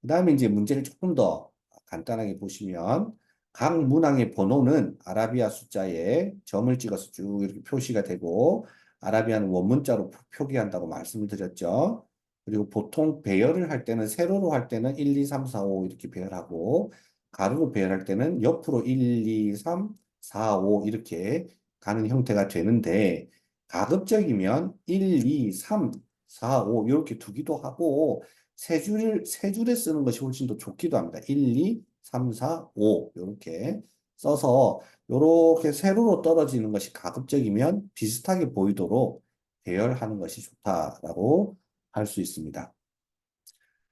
그 다음에 이제 문제를 조금 더 간단하게 보시면 각 문항의 번호는 아라비아 숫자에 점을 찍어서 쭉 이렇게 표시가 되고 아라비아는 원문자로 표기한다고 말씀을 드렸죠. 그리고 보통 배열을 할 때는 세로로 할 때는 1, 2, 3, 4, 5 이렇게 배열하고 가로로 배열할 때는 옆으로 1, 2, 3, 4, 5 이렇게 가는 형태가 되는데 가급적이면 1, 2, 3, 4, 5 이렇게 두기도 하고 세 줄에 쓰는 것이 훨씬 더 좋기도 합니다. 1, 2, 3, 4, 5 이렇게 써서 이렇게 세로로 떨어지는 것이 가급적이면 비슷하게 보이도록 배열하는 것이 좋다라고 할 수 있습니다.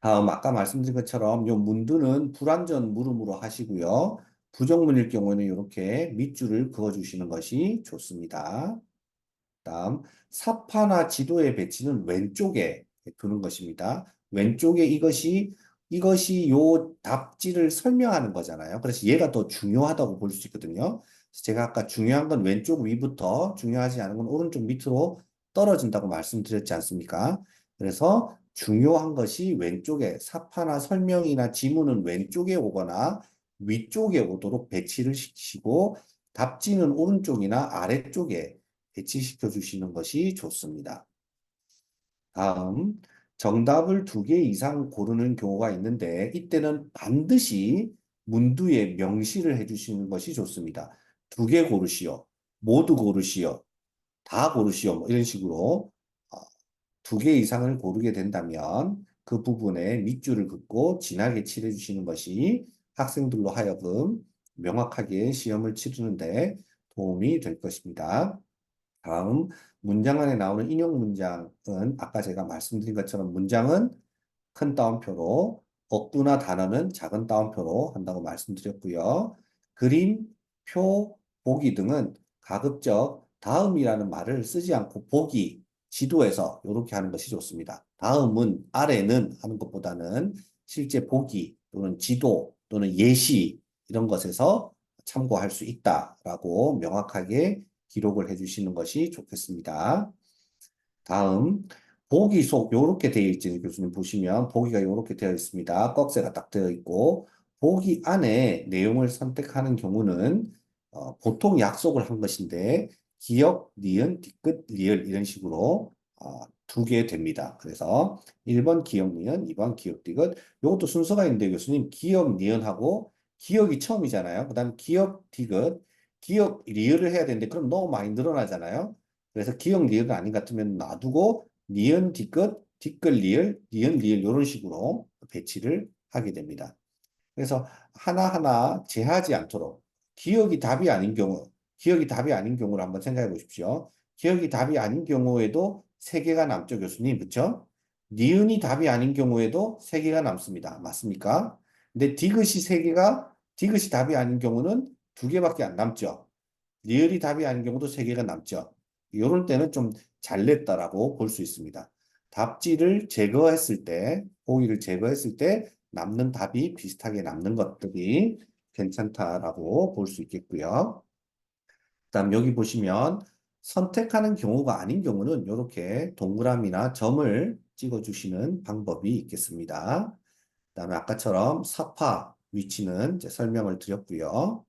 다음 아까 말씀드린 것처럼 요 문두는 불완전 물음으로 하시고요. 부정문일 경우에는 이렇게 밑줄을 그어주시는 것이 좋습니다. 다음 사파나 지도의 배치는 왼쪽에 두는 것입니다. 왼쪽에 이것이 요 답지를 설명하는 거잖아요. 그래서 얘가 더 중요하다고 볼 수 있거든요. 그래서 제가 아까 중요한 건 왼쪽 위부터 중요하지 않은 건 오른쪽 밑으로 떨어진다고 말씀드렸지 않습니까? 그래서 중요한 것이 왼쪽에 사파나 설명이나 지문은 왼쪽에 오거나 위쪽에 오도록 배치를 시키시고 답지는 오른쪽이나 아래쪽에 배치시켜 주시는 것이 좋습니다. 다음, 정답을 2개 이상 고르는 경우가 있는데 이때는 반드시 문두에 명시를 해주시는 것이 좋습니다. 2개 고르시오, 모두 고르시오, 다 고르시오 뭐 이런 식으로 2개 이상을 고르게 된다면 그 부분에 밑줄을 긋고 진하게 칠해주시는 것이 학생들로 하여금 명확하게 시험을 치르는데 도움이 될 것입니다. 다음 문장 안에 나오는 인용 문장은 아까 제가 말씀드린 것처럼 문장은 큰 따옴표로 어구나 단어는 작은 따옴표로 한다고 말씀드렸고요. 그림, 표, 보기 등은 가급적 다음이라는 말을 쓰지 않고 보기, 지도에서 이렇게 하는 것이 좋습니다. 다음은, 아래는 하는 것보다는 실제 보기 또는 지도 또는 예시 이런 것에서 참고할 수 있다라고 명확하게 기록을 해주시는 것이 좋겠습니다. 다음 보기 속 이렇게 되어 있지 교수님 보시면 보기가 이렇게 되어 있습니다. 꺽쇠가 딱 되어 있고 보기 안에 내용을 선택하는 경우는 보통 약속을 한 것인데 기역, 니은, 뒤끝, 리을 이런 식으로 두 개 됩니다. 그래서 1번 기역, 니은, 2번 기역, 디귿 이것도 순서가 있는데 교수님 기역, 니은하고 기역이 처음이잖아요. 그 다음 기역, 디귿, 기역, 리을을 해야 되는데 그럼 너무 많이 늘어나잖아요. 그래서 기역, 리을은 아닌 것 같으면 놔두고 니은, 뒤끝, 뒤끝, 리을, 니은, 리을 이런 식으로 배치를 하게 됩니다. 그래서 하나하나 제하지 않도록 기억이 답이 아닌 경우를 한번 생각해 보십시오. 기억이 답이 아닌 경우에도 세 개가 남죠, 교수님. 그렇죠? 니은이 답이 아닌 경우에도 세 개가 남습니다. 맞습니까? 근데 디귿이 답이 아닌 경우는 두 개밖에 안 남죠. 리을이 답이 아닌 경우도 세 개가 남죠. 이런 때는 좀 잘 냈다라고 볼 수 있습니다. 답지를 제거했을 때, 보기를 제거했을 때 남는 답이 비슷하게 남는 것들이 괜찮다라고 볼 수 있겠고요. 그다음 여기 보시면 선택하는 경우가 아닌 경우는 이렇게 동그라미나 점을 찍어주시는 방법이 있겠습니다. 그다음에 아까처럼 사파 위치는 이제 설명을 드렸고요.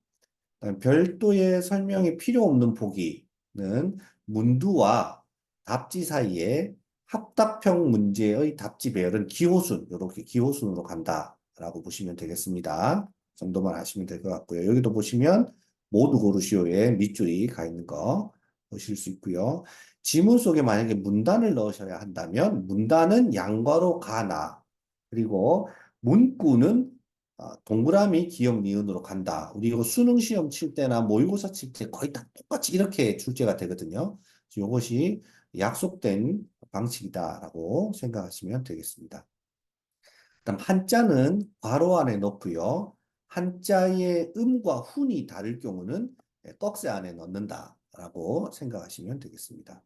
별도의 설명이 필요 없는 보기는 문두와 답지 사이에 합답형 문제의 답지 배열은 기호순, 이렇게 기호순으로 간다라고 보시면 되겠습니다. 정도만 아시면 될 것 같고요. 여기도 보시면 모두 고르시오에 밑줄이 가 있는 거 보실 수 있고요. 지문 속에 만약에 문단을 넣으셔야 한다면 문단은 양괄호 가나 그리고 문구는 동그라미 기억 니은으로 간다. 우리 이거 수능 시험 칠 때나 모의고사 칠 때 거의 다 똑같이 이렇게 출제가 되거든요. 이것이 약속된 방식이다라고 생각하시면 되겠습니다. 그다음 한자는 괄호 안에 넣고요. 한자의 음과 훈이 다를 경우는 꺽쇠 안에 넣는다라고 생각하시면 되겠습니다.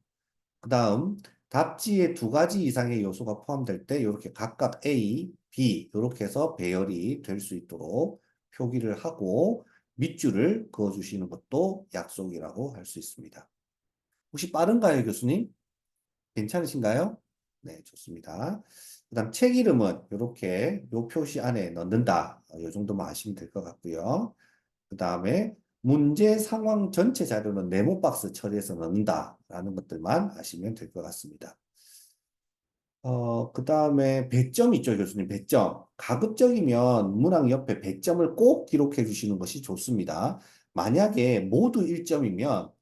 그 다음 답지에 두 가지 이상의 요소가 포함될 때 이렇게 각각 A, B 이렇게 해서 배열이 될 수 있도록 표기를 하고 밑줄을 그어주시는 것도 약속이라고 할 수 있습니다. 혹시 빠른가요, 교수님? 괜찮으신가요? 네, 좋습니다. 그 다음 책 이름은 이렇게 요 표시 안에 넣는다. 이 정도만 아시면 될 것 같고요. 그 다음에 문제 상황 전체 자료는 네모 박스 처리해서 넣는다라는 것들만 아시면 될 것 같습니다. 그 다음에 배점 있죠, 교수님. 배점. 가급적이면 문항 옆에 배점을 꼭 기록해 주시는 것이 좋습니다. 만약에 모두 1점이면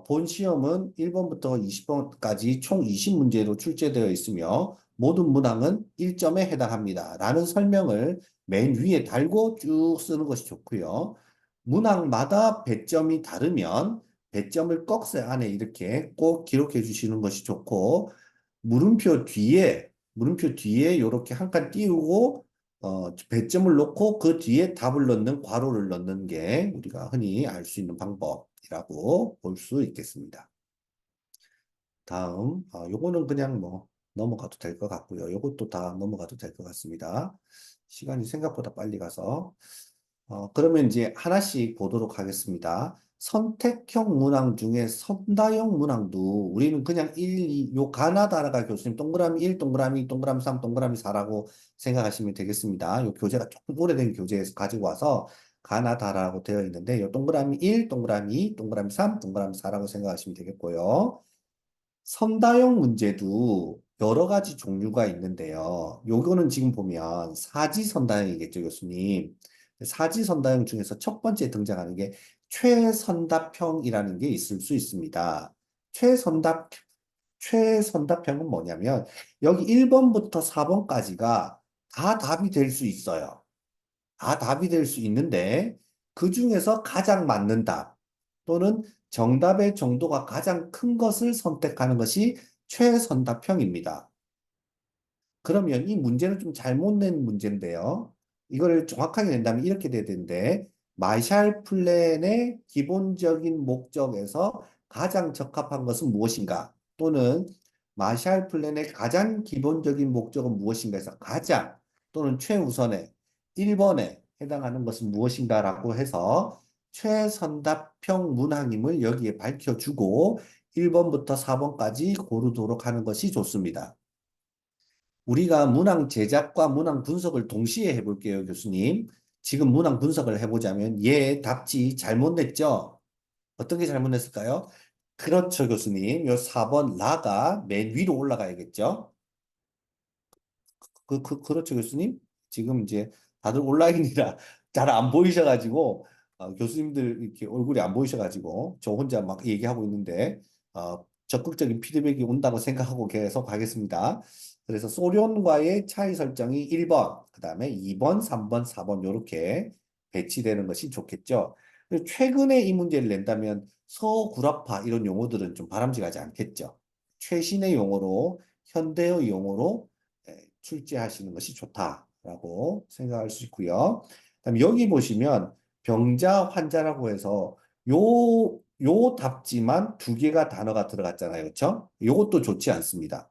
본 시험은 1번부터 20번까지 총 20문제로 출제되어 있으며 모든 문항은 1점에 해당합니다. 라는 설명을 맨 위에 달고 쭉 쓰는 것이 좋고요. 문항마다 배점이 다르면 배점을 꺽쇠 안에 이렇게 꼭 기록해 주시는 것이 좋고 물음표 뒤에 이렇게 한 칸 띄우고 배점을 놓고 그 뒤에 답을 넣는 괄호를 넣는 게 우리가 흔히 알 수 있는 방법이라고 볼 수 있겠습니다. 다음 요거는 그냥 뭐 넘어가도 될 것 같고요. 요것도 다 넘어가도 될 것 같습니다. 시간이 생각보다 빨리 가서 그러면 이제 하나씩 보도록 하겠습니다. 선택형 문항 중에 선다형 문항도 우리는 그냥 요 가나다라가 교수님 동그라미 1, 동그라미 2, 동그라미 3, 동그라미 4라고 생각하시면 되겠습니다. 요 교재가 조금 오래된 교재에서 가지고 와서 가나다라고 되어 있는데 요 동그라미 1, 동그라미 2, 동그라미 3, 동그라미 4라고 생각하시면 되겠고요. 선다형 문제도 여러 가지 종류가 있는데요. 요거는 지금 보면 사지선다형이겠죠, 교수님. 사지선다형 중에서 첫 번째 등장하는 게 최선답형이라는 게 있을 수 있습니다. 최선답형은 뭐냐면 여기 1번부터 4번까지가 다 답이 될 수 있어요. 다 답이 될 수 있는데 그 중에서 가장 맞는 답 또는 정답의 정도가 가장 큰 것을 선택하는 것이 최선답형입니다. 그러면 이 문제는 좀 잘못 낸 문제인데요. 이걸 정확하게 낸다면 이렇게 돼야 되는데 마샬 플랜의 기본적인 목적에서 가장 적합한 것은 무엇인가? 또는 마샬 플랜의 가장 기본적인 목적은 무엇인가 해서 가장 또는 최우선의 1번에 해당하는 것은 무엇인가라고 해서 최선답형 문항임을 여기에 밝혀주고 1번부터 4번까지 고르도록 하는 것이 좋습니다. 우리가 문항 제작과 문항 분석을 동시에 해볼게요, 교수님. 지금 문항 분석을 해보자면 얘 답지 잘못 냈죠? 어떤 게 잘못 냈을까요? 그렇죠, 교수님. 요 4번 라가 맨 위로 올라가야겠죠? 그렇죠, 교수님? 지금 이제 다들 온라인이라 잘 안 보이셔가지고, 교수님들 이렇게 얼굴이 안 보이셔가지고, 저 혼자 막 얘기하고 있는데, 적극적인 피드백이 온다고 생각하고 계속 하겠습니다. 그래서 소련과의 차이 설정이 1번, 그 다음에 2번, 3번, 4번, 이렇게 배치되는 것이 좋겠죠. 그리고 최근에 이 문제를 낸다면 서구락파 이런 용어들은 좀 바람직하지 않겠죠. 최신의 용어로, 현대의 용어로 출제하시는 것이 좋다라고 생각할 수 있고요. 그다음에 여기 보시면 병자, 환자라고 해서 요 답지만 두 개가 단어가 들어갔잖아요. 그렇죠? 요것도 좋지 않습니다.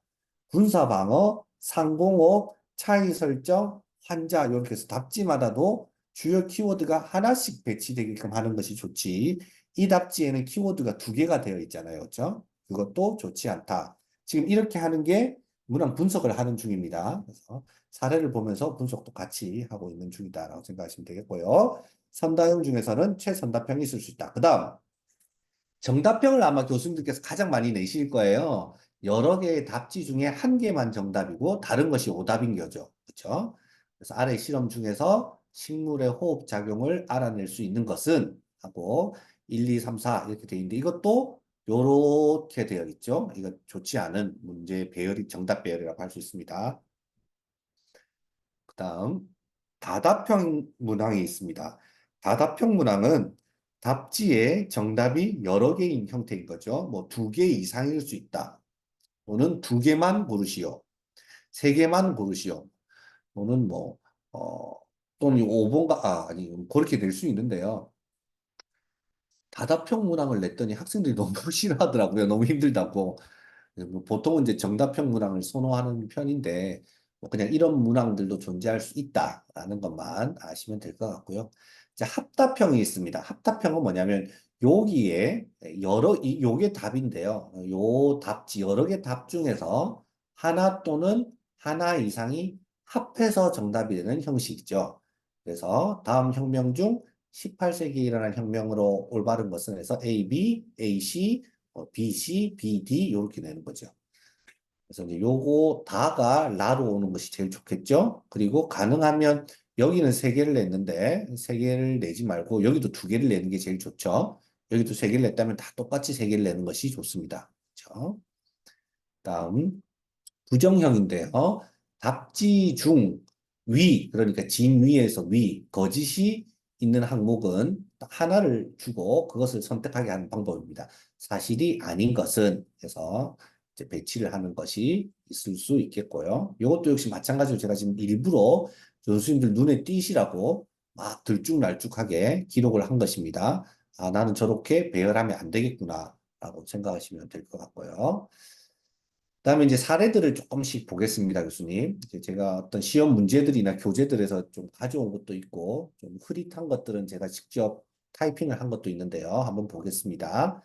군사방어, 상공업, 차이 설정, 환자 이렇게 해서 답지마다도 주요 키워드가 하나씩 배치되게끔 하는 것이 좋지. 이 답지에는 키워드가 두 개가 되어 있잖아요. 그렇죠? 그것도 좋지 않다. 지금 이렇게 하는 게 문항 분석을 하는 중입니다. 그래서 사례를 보면서 분석도 같이 하고 있는 중이다라고 생각하시면 되겠고요. 선다형 중에서는 최선답형이 있을 수 있다. 그 다음 정답형을 아마 교수님들께서 가장 많이 내실 거예요. 여러 개의 답지 중에 한 개만 정답이고 다른 것이 오답인 거죠. 그렇죠? 그래서 아래 실험 중에서 식물의 호흡 작용을 알아낼 수 있는 것은 하고 1, 2, 3, 4 이렇게 되어 있는데 이것도 요렇게 되어 있죠. 이거 좋지 않은 문제 배열이 정답 배열이라고 할 수 있습니다. 그 다음 다답형 문항이 있습니다. 다답형 문항은 답지에 정답이 여러 개인 형태인 거죠. 뭐 두 개 이상일 수 있다. 또는 두 개만 고르시오. 세 개만 고르시오. 또는 뭐 또는 5번가 아니 그렇게 될 수 있는데요. 다답형 문항을 냈더니 학생들이 너무 싫어하더라고요. 너무 힘들다고. 뭐 보통은 이제 정답형 문항을 선호하는 편인데 뭐 그냥 이런 문항들도 존재할 수 있다라는 것만 아시면 될 것 같고요. 자, 합답형이 있습니다. 합답형은 뭐냐면 여기에 요게 답인데요. 요 답지 여러 개 답 중에서 하나 또는 하나 이상이 합해서 정답이 되는 형식이죠. 그래서 다음 혁명 중 18세기에 일어난 혁명으로 올바른 것은 해서 A, B, A, C, B, C, B, D 이렇게 내는 거죠. 그래서 이제 요거 다가 라로 오는 것이 제일 좋겠죠. 그리고 가능하면 여기는 세 개를 냈는데 세 개를 내지 말고 여기도 두 개를 내는 게 제일 좋죠. 여기도 세 개를 냈다면 다 똑같이 세 개를 내는 것이 좋습니다. 그렇죠? 다음 부정형인데요. 답지 중 위, 그러니까 진 위에서 위, 거짓이 있는 항목은 하나를 주고 그것을 선택하게 하는 방법입니다. 사실이 아닌 것은 해서 이제 배치를 하는 것이 있을 수 있겠고요. 이것도 역시 마찬가지로 제가 지금 일부러 교수님들 눈에 띄시라고 막 들쭉날쭉하게 기록을 한 것입니다. 아, 나는 저렇게 배열하면 안 되겠구나 라고 생각하시면 될 것 같고요. 그다음에 이제 사례들을 조금씩 보겠습니다, 교수님. 이제 제가 어떤 시험 문제들이나 교재들에서 좀 가져온 것도 있고, 좀 흐릿한 것들은 제가 직접 타이핑을 한 것도 있는데요. 한번 보겠습니다.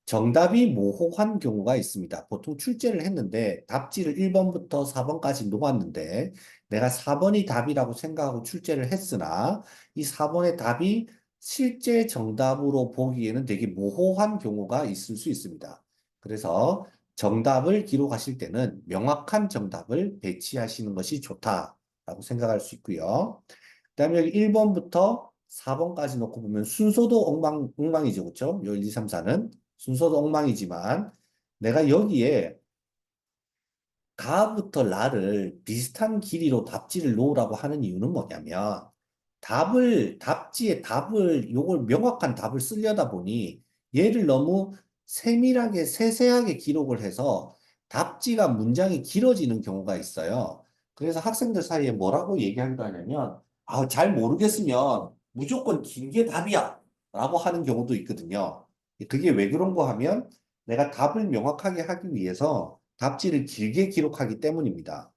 정답이 모호한 경우가 있습니다. 보통 출제를 했는데 답지를 1번부터 4번까지 놓았는데 내가 4번이 답이라고 생각하고 출제를 했으나 이 4번의 답이 실제 정답으로 보기에는 되게 모호한 경우가 있을 수 있습니다. 그래서 정답을 기록하실 때는 명확한 정답을 배치하시는 것이 좋다라고 생각할 수 있고요. 그다음에 여기 1번부터 4번까지 놓고 보면 순서도 엉망이죠. 그렇죠? 1, 2, 3, 4는 순서도 엉망이지만 내가 여기에 가부터 라를 비슷한 길이로 답지를 놓으라고 하는 이유는 뭐냐면 답지에 요걸 명확한 답을 쓰려다 보니 얘를 너무 세밀하게, 세세하게 기록을 해서 답지가 문장이 길어지는 경우가 있어요. 그래서 학생들 사이에 뭐라고 얘기하기도 하냐면, 잘 모르겠으면 무조건 긴 게 답이야. 라고 하는 경우도 있거든요. 그게 왜 그런 거 하면 내가 답을 명확하게 하기 위해서 답지를 길게 기록하기 때문입니다.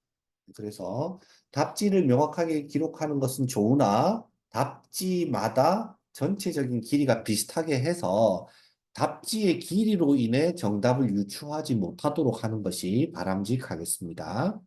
그래서 답지를 명확하게 기록하는 것은 좋으나 답지마다 전체적인 길이가 비슷하게 해서 답지의 길이로 인해 정답을 유추하지 못하도록 하는 것이 바람직하겠습니다.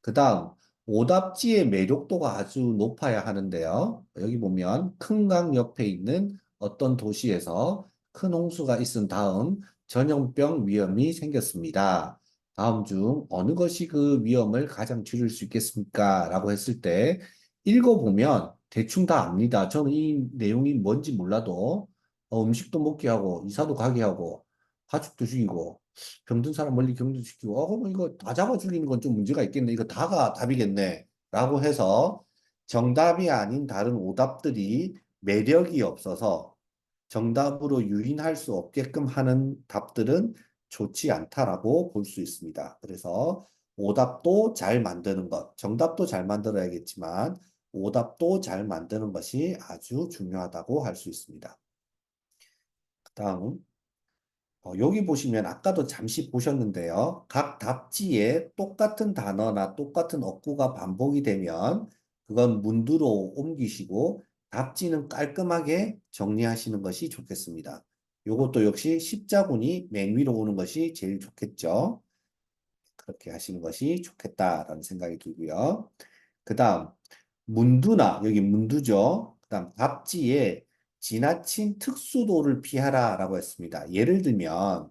그 다음, 오답지의 매력도가 아주 높아야 하는데요. 여기 보면 큰 강 옆에 있는 어떤 도시에서 큰 홍수가 있은 다음 전염병 위험이 생겼습니다. 다음 중 어느 것이 그 위험을 가장 줄일 수 있겠습니까? 라고 했을 때 읽어보면 대충 다 압니다. 저는 이 내용이 뭔지 몰라도 음식도 먹게 하고 이사도 가게 하고 가축도 죽이고 병든 사람 멀리 격리시키고, 그럼 이거 다 잡아 죽이는 건 좀 문제가 있겠네. 이거 다가 답이겠네. 라고 해서 정답이 아닌 다른 오답들이 매력이 없어서 정답으로 유인할 수 없게끔 하는 답들은 좋지 않다라고 볼 수 있습니다. 그래서 오답도 잘 만드는 것, 정답도 잘 만들어야겠지만 오답도 잘 만드는 것이 아주 중요하다고 할 수 있습니다. 그 다음, 여기 보시면 아까도 잠시 보셨는데요. 각 답지에 똑같은 단어나 똑같은 어구가 반복이 되면 그건 문두로 옮기시고 답지는 깔끔하게 정리하시는 것이 좋겠습니다. 이것도 역시 십자군이 맨 위로 오는 것이 제일 좋겠죠. 그렇게 하시는 것이 좋겠다라는 생각이 들고요. 그 다음, 문두나, 여기 문두죠. 그 다음, 답지에 지나친 특수도를 피하라라고 했습니다. 예를 들면,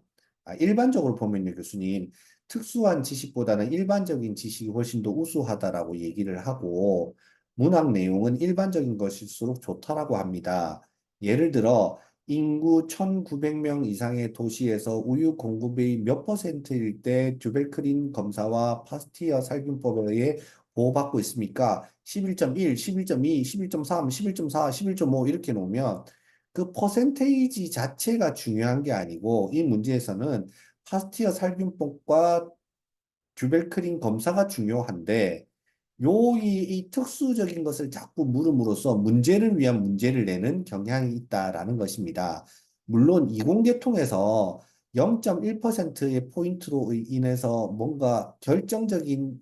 일반적으로 보면요, 교수님, 특수한 지식보다는 일반적인 지식이 훨씬 더 우수하다라고 얘기를 하고, 문학 내용은 일반적인 것일수록 좋다라고 합니다. 예를 들어, 인구 1,900명 이상의 도시에서 우유 공급의 몇 퍼센트일 때 듀벨크린 검사와 파스티어 살균법에 의해 보호받고 있습니까? 11.1, 11.2, 11.3, 11.4, 11.5 이렇게 놓으면 그 퍼센테이지 자체가 중요한 게 아니고 이 문제에서는 파스티어 살균법과 듀벨크린 검사가 중요한데 이 특수적인 것을 자꾸 물음으로써 문제를 위한 문제를 내는 경향이 있다라는 것입니다. 물론 이공계통에서 0.1%의 포인트로 인해서 뭔가 결정적인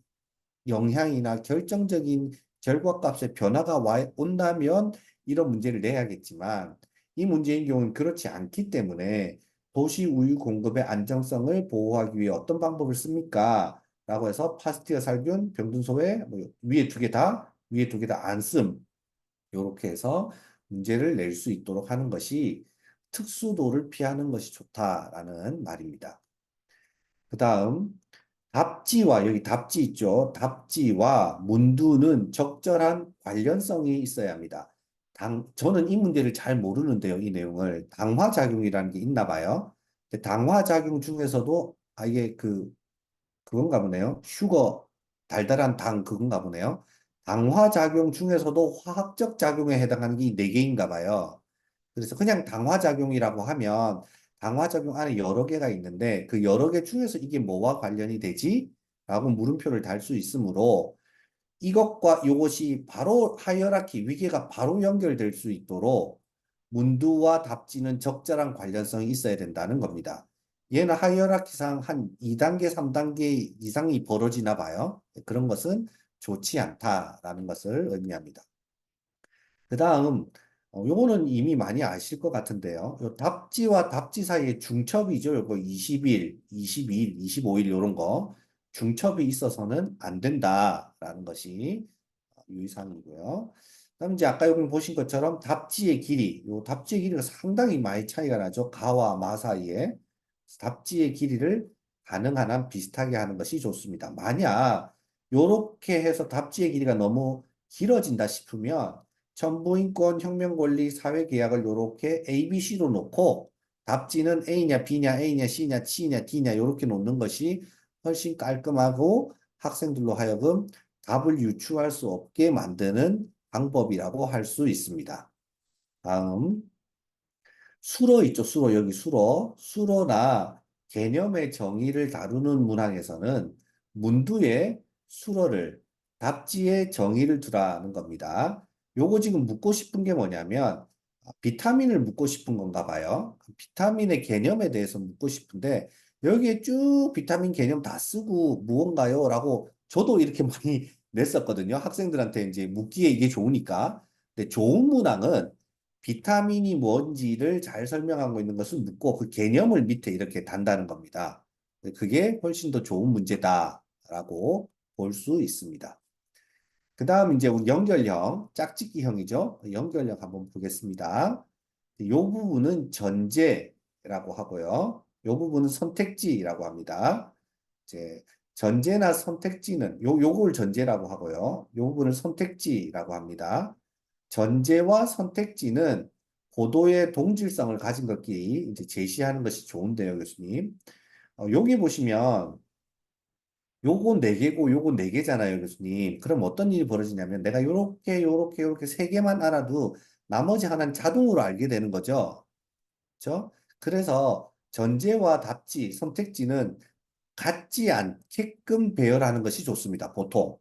영향이나 결정적인 결과값의 변화가 온다면 이런 문제를 내야겠지만 이 문제인 경우는 그렇지 않기 때문에 도시 우유 공급의 안정성을 보호하기 위해 어떤 방법을 씁니까? 라고 해서 파스티어 살균, 병든소에 위에 두 개 다, 위에 두 개 다 안 씀. 이렇게 해서 문제를 낼 수 있도록 하는 것이 특수도를 피하는 것이 좋다라는 말입니다. 그 다음, 답지와 여기 답지 있죠. 답지와 문두는 적절한 관련성이 있어야 합니다. 저는 이 문제를 잘 모르는데요. 이 내용을. 당화작용이라는 게 있나 봐요. 근데 당화작용 중에서도 이게 그건가 보네요. 달달한 당 그건가 보네요. 당화작용 중에서도 화학적 작용에 해당하는 게 네 개인가 봐요. 그래서 그냥 당화작용이라고 하면 당화작용 안에 여러 개가 있는데 그 여러 개 중에서 이게 뭐와 관련이 되지? 라고 물음표를 달 수 있으므로 이것과 이것이 바로 하이어라키 위계가 바로 연결될 수 있도록 문두와 답지는 적절한 관련성이 있어야 된다는 겁니다. 얘는 하이어라키상 한 2단계, 3단계 이상이 벌어지나 봐요. 그런 것은 좋지 않다라는 것을 의미합니다. 그 다음, 요거는 이미 많이 아실 것 같은데요. 요 답지와 답지 사이의 중첩이죠. 요거 20일, 22일, 25일 요런 거. 중첩이 있어서는 안 된다라는 것이 유의사항이고요. 그다음 이제 아까 여기 보신 것처럼 답지의 길이, 요 답지의 길이가 상당히 많이 차이가 나죠. 가와 마 사이에. 답지의 길이를 가능한 한 비슷하게 하는 것이 좋습니다. 만약 요렇게 해서 답지의 길이가 너무 길어진다 싶으면 천부인권, 혁명권리, 사회계약을 요렇게 A, B, C로 놓고 답지는 A냐, B냐, A냐, C냐, C냐, D냐 요렇게 놓는 것이 훨씬 깔끔하고 학생들로 하여금 답을 유추할 수 없게 만드는 방법이라고 할 수 있습니다. 다음, 수로 있죠. 수로. 여기 수로. 수로나 개념의 정의를 다루는 문항에서는 문두에 수로를, 답지에 정의를 두라는 겁니다. 요거 지금 묻고 싶은 게 뭐냐면 비타민을 묻고 싶은 건가 봐요. 비타민의 개념에 대해서 묻고 싶은데 여기에 쭉 비타민 개념 다 쓰고 무언가요? 라고 저도 이렇게 많이 냈었거든요. 학생들한테 이제 묻기에 이게 좋으니까. 근데 좋은 문항은 비타민이 뭔지를 잘 설명하고 있는 것을 묻고 그 개념을 밑에 이렇게 단다는 겁니다. 그게 훨씬 더 좋은 문제다라고 볼 수 있습니다. 그 다음 이제 우리 연결형, 짝짓기형이죠. 연결형 한번 보겠습니다. 이 부분은 전제라고 하고요. 이 부분은 선택지라고 합니다. 이제 전제나 선택지는 요걸 전제라고 하고요. 이 부분을 선택지라고 합니다. 전제와 선택지는 고도의 동질성을 가진 것끼리 이제 제시하는 것이 좋은데요, 교수님. 여기 보시면 요거 4개고 요거 4개잖아요, 교수님. 그럼 어떤 일이 벌어지냐면 내가 요렇게 3개만 알아도 나머지 하나는 자동으로 알게 되는 거죠. 그렇죠? 그래서 전제와 답지, 선택지는 같지 않게끔 배열하는 것이 좋습니다, 보통.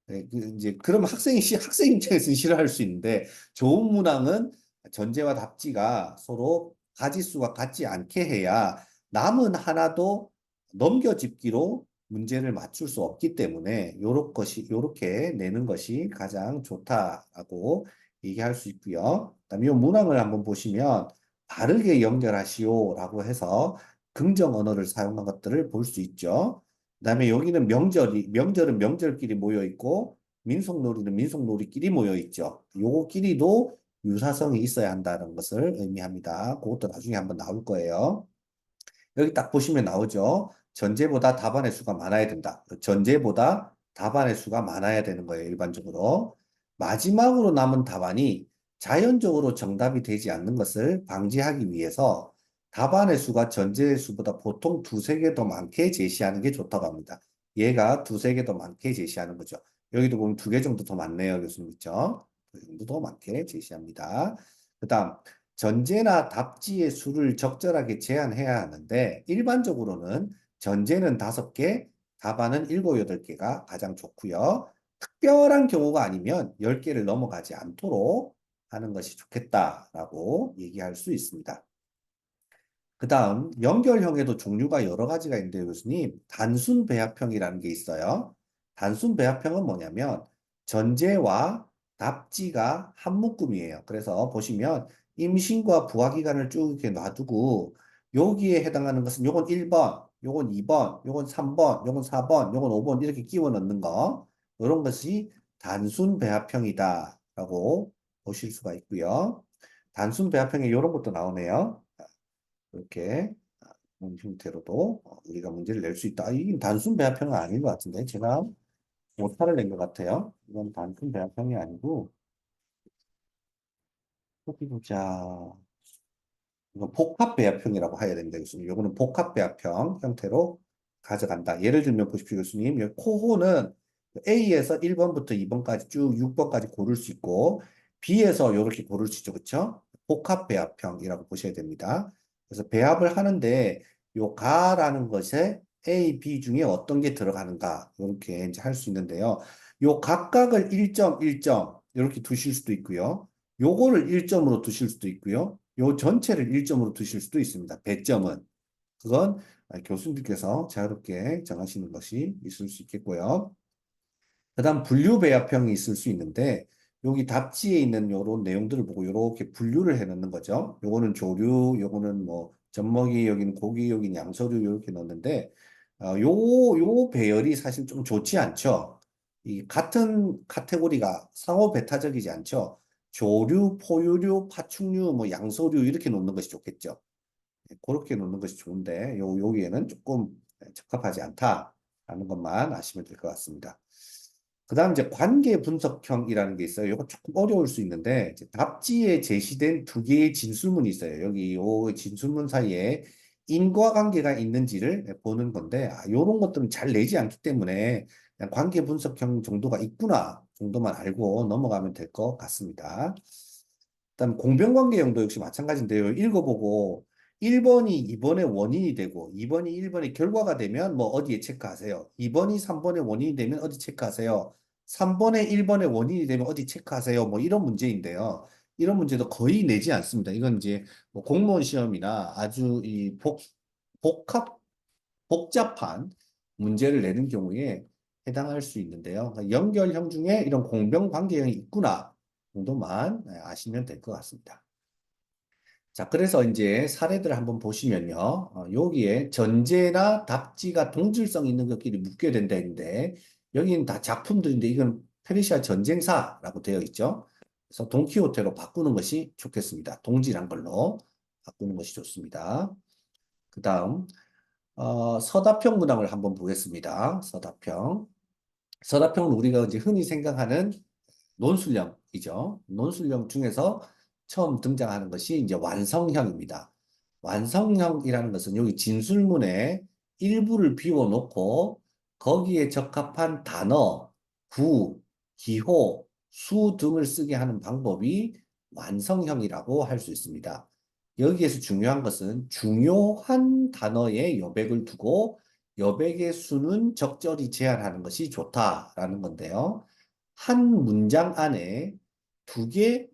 네, 이제 그러면 학생 입장에서는 싫어할 수 있는데 좋은 문항은 전제와 답지가 서로 가지수가 같지 않게 해야 남은 하나도 넘겨짚기로 문제를 맞출 수 없기 때문에 요렇게 내는 것이 가장 좋다라고 얘기할 수 있고요. 그다음에 이 문항을 한번 보시면 바르게 연결하시오라고 해서 긍정 언어를 사용한 것들을 볼 수 있죠. 그다음에 여기는 명절은 명절끼리 모여 있고 민속놀이는 민속놀이끼리 모여 있죠. 요거끼리도 유사성이 있어야 한다는 것을 의미합니다. 그것도 나중에 한번 나올 거예요. 여기 딱 보시면 나오죠. 전제보다 답안의 수가 많아야 된다. 전제보다 답안의 수가 많아야 되는 거예요, 일반적으로. 마지막으로 남은 답안이 자연적으로 정답이 되지 않는 것을 방지하기 위해서 답안의 수가 전제의 수보다 보통 2~3개 더 많게 제시하는 게 좋다고 합니다. 얘가 2~3개 더 많게 제시하는 거죠. 여기도 보면 2개 정도 더 많네요, 교수님. 있죠? 그 정도 더 많게 제시합니다. 그 다음, 전제나 답지의 수를 적절하게 제한해야 하는데 일반적으로는 전제는 5개, 답안은 7, 8개가 가장 좋고요. 특별한 경우가 아니면 10개를 넘어가지 않도록 하는 것이 좋겠다라고 얘기할 수 있습니다. 그 다음 연결형에도 종류가 여러 가지가 있는데 교수님, 단순 배합형이라는 게 있어요. 단순 배합형은 뭐냐면 전제와 답지가 한 묶음이에요. 그래서 보시면 임신과 부화기간을 쭉 이렇게 놔두고 여기에 해당하는 것은 요건 1번, 요건 2번, 요건 3번, 요건 4번, 요건 5번 이렇게 끼워 넣는 거, 이런 것이 단순 배합형이다라고 보실 수가 있고요. 단순 배합형에 이런 것도 나오네요. 이렇게 형태로도 우리가 문제를 낼 수 있다. 이게 단순 배합형은 아닌 것 같은데 제가 오타를 낸 것 같아요. 이건 단순 배합형이 아니고 어디 보자. 이건 복합 배합형이라고 해야 됩니다, 교수님. 이거는 복합 배합형 형태로 가져간다. 예를 들면 보십시오, 교수님. 여기 코호는 A에서 1번부터 2번까지 쭉 6번까지 고를 수 있고 B에서 이렇게 고를 수 있죠. 그렇죠? 복합 배합형이라고 보셔야 됩니다. 그래서 배합을 하는데 요 가라는 것에 A, B 중에 어떤 게 들어가는가 이렇게 이제 할 수 있는데요. 요 각각을 1점, 1점 이렇게 두실 수도 있고요. 요거를 1점으로 두실 수도 있고요. 요 전체를 1점으로 두실 수도 있습니다. 배점은. 그건 교수님께서 자유롭게 정하시는 것이 있을 수 있겠고요. 그 다음 분류 배합형이 있을 수 있는데 여기 답지에 있는 요런 내용들을 보고 요렇게 분류를 해 놓는 거죠. 요거는 조류, 요거는 뭐 젖먹이, 여기는 고기, 여기는 양서류 이렇게 넣는데 요 배열이 사실 좀 좋지 않죠. 이 같은 카테고리가 상호 배타적이지 않죠. 조류, 포유류, 파충류, 뭐 양서류 이렇게 놓는 것이 좋겠죠. 그렇게 놓는 것이 좋은데 여기에는 조금 적합하지 않다라는 것만 아시면 될 것 같습니다. 그 다음 이제 관계 분석형이라는 게 있어요. 이거 조금 어려울 수 있는데 이제 답지에 제시된 2개의 진술문이 있어요. 여기 요 진술문 사이에 인과관계가 있는지를 보는 건데 이런 것들은 잘 내지 않기 때문에 그냥 관계 분석형 정도가 있구나 정도만 알고 넘어가면 될 것 같습니다. 그다음 공병관계형도 역시 마찬가지인데요. 읽어보고 1번이 2번의 원인이 되고 2번이 1번의 결과가 되면 뭐 어디에 체크하세요. 2번이 3번의 원인이 되면 어디 체크하세요. 3번의 1번의 원인이 되면 어디 체크하세요. 뭐 이런 문제인데요. 이런 문제도 거의 내지 않습니다. 이건 이제 뭐 공무원 시험이나 아주 이 복합 복잡한 문제를 내는 경우에 해당할 수 있는데요. 연결형 중에 이런 공병관계형이 있구나 정도만 아시면 될 것 같습니다. 자, 그래서 이제 사례들을 한번 보시면요. 여기에 전제나 답지가 동질성 있는 것끼리 묶여야 된다 했는데 여기는 다 작품들인데 이건 페르시아 전쟁사라고 되어 있죠. 그래서 돈키호테로 바꾸는 것이 좋겠습니다. 동질한 걸로 바꾸는 것이 좋습니다. 그 다음 서다평 문항을 한번 보겠습니다. 서다평. 서다평은 우리가 이제 흔히 생각하는 논술형이죠. 논술형 중에서 처음 등장하는 것이 이제 완성형입니다. 완성형이라는 것은 여기 진술문에 일부를 비워놓고 거기에 적합한 단어, 구, 기호, 수 등을 쓰게 하는 방법이 완성형이라고 할 수 있습니다. 여기에서 중요한 것은 중요한 단어에 여백을 두고 여백의 수는 적절히 제한하는 것이 좋다라는 건데요. 한 문장 안에 2개,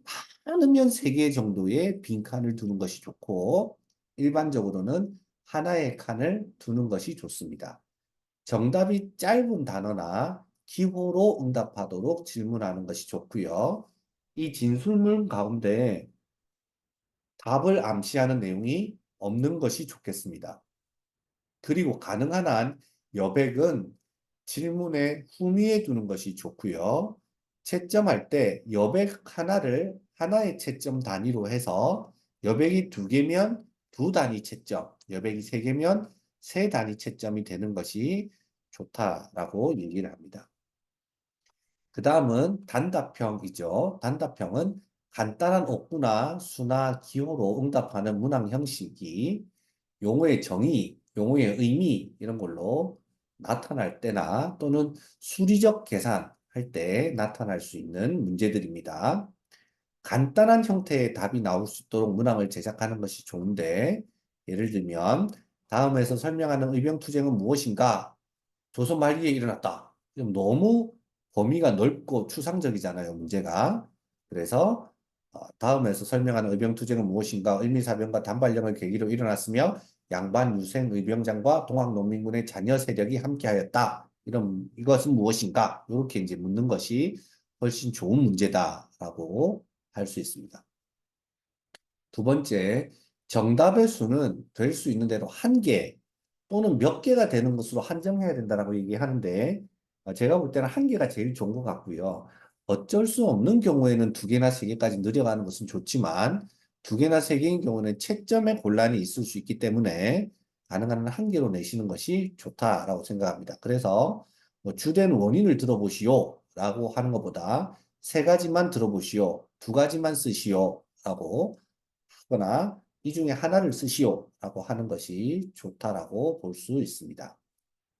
많으면 3개 정도의 빈칸을 두는 것이 좋고, 일반적으로는 하나의 칸을 두는 것이 좋습니다. 정답이 짧은 단어나 기호로 응답하도록 질문하는 것이 좋고요. 이 진술문 가운데 답을 암시하는 내용이 없는 것이 좋겠습니다. 그리고 가능한 한 여백은 질문의 후미에 두는 것이 좋고요. 채점할 때 여백 하나를 하나의 채점 단위로 해서 여백이 2개면 2단위 채점, 여백이 3개면 3단위 채점이 되는 것이 좋다라고 얘기를 합니다. 그 다음은 단답형이죠. 단답형은 간단한 옥구나 수나 기호로 응답하는 문항 형식이 용어의 정의, 용어의 의미 이런 걸로 나타날 때나 또는 수리적 계산할 때 나타날 수 있는 문제들입니다. 간단한 형태의 답이 나올 수 있도록 문항을 제작하는 것이 좋은데 예를 들면 다음에서 설명하는 의병투쟁은 무엇인가? 조선 말기에 일어났다. 그럼 너무 범위가 넓고 추상적이잖아요, 문제가. 그래서 다음에서 설명하는 의병투쟁은 무엇인가? 을미사병과 단발령을 계기로 일어났으며 양반 유생 의병장과 동학농민군의 자녀 세력이 함께하였다. 이것은 무엇인가? 이렇게 이제 묻는 것이 훨씬 좋은 문제다라고 할 수 있습니다. 두 번째, 정답의 수는 될 수 있는 대로 1개 또는 몇 개가 되는 것으로 한정해야 된다고 얘기하는데 제가 볼 때는 1개가 제일 좋은 것 같고요. 어쩔 수 없는 경우에는 2개나 3개까지 늘려가는 것은 좋지만 2개나 3개인 경우는 채점에 곤란이 있을 수 있기 때문에 가능한 한 1개로 내시는 것이 좋다라고 생각합니다. 그래서 뭐 주된 원인을 들어보시오 라고 하는 것보다 3가지만 들어보시오, 2가지만 쓰시오 라고 하거나 이 중에 하나를 쓰시오라고 하는 것이 좋다라고 볼 수 있습니다.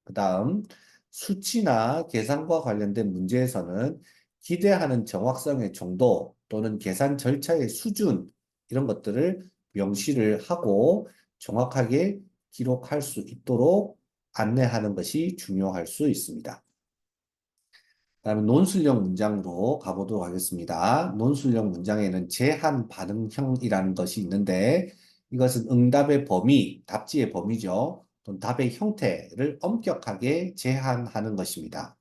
그 다음 수치나 계산과 관련된 문제에서는 기대하는 정확성의 정도 또는 계산 절차의 수준 이런 것들을 명시를 하고 정확하게 기록할 수 있도록 안내하는 것이 중요할 수 있습니다. 다음에 논술형 문장으로 가보도록 하겠습니다. 논술형 문장에는 제한 반응형이라는 것이 있는데 이것은 응답의 범위, 답지의 범위죠. 또는 답의 형태를 엄격하게 제한하는 것입니다.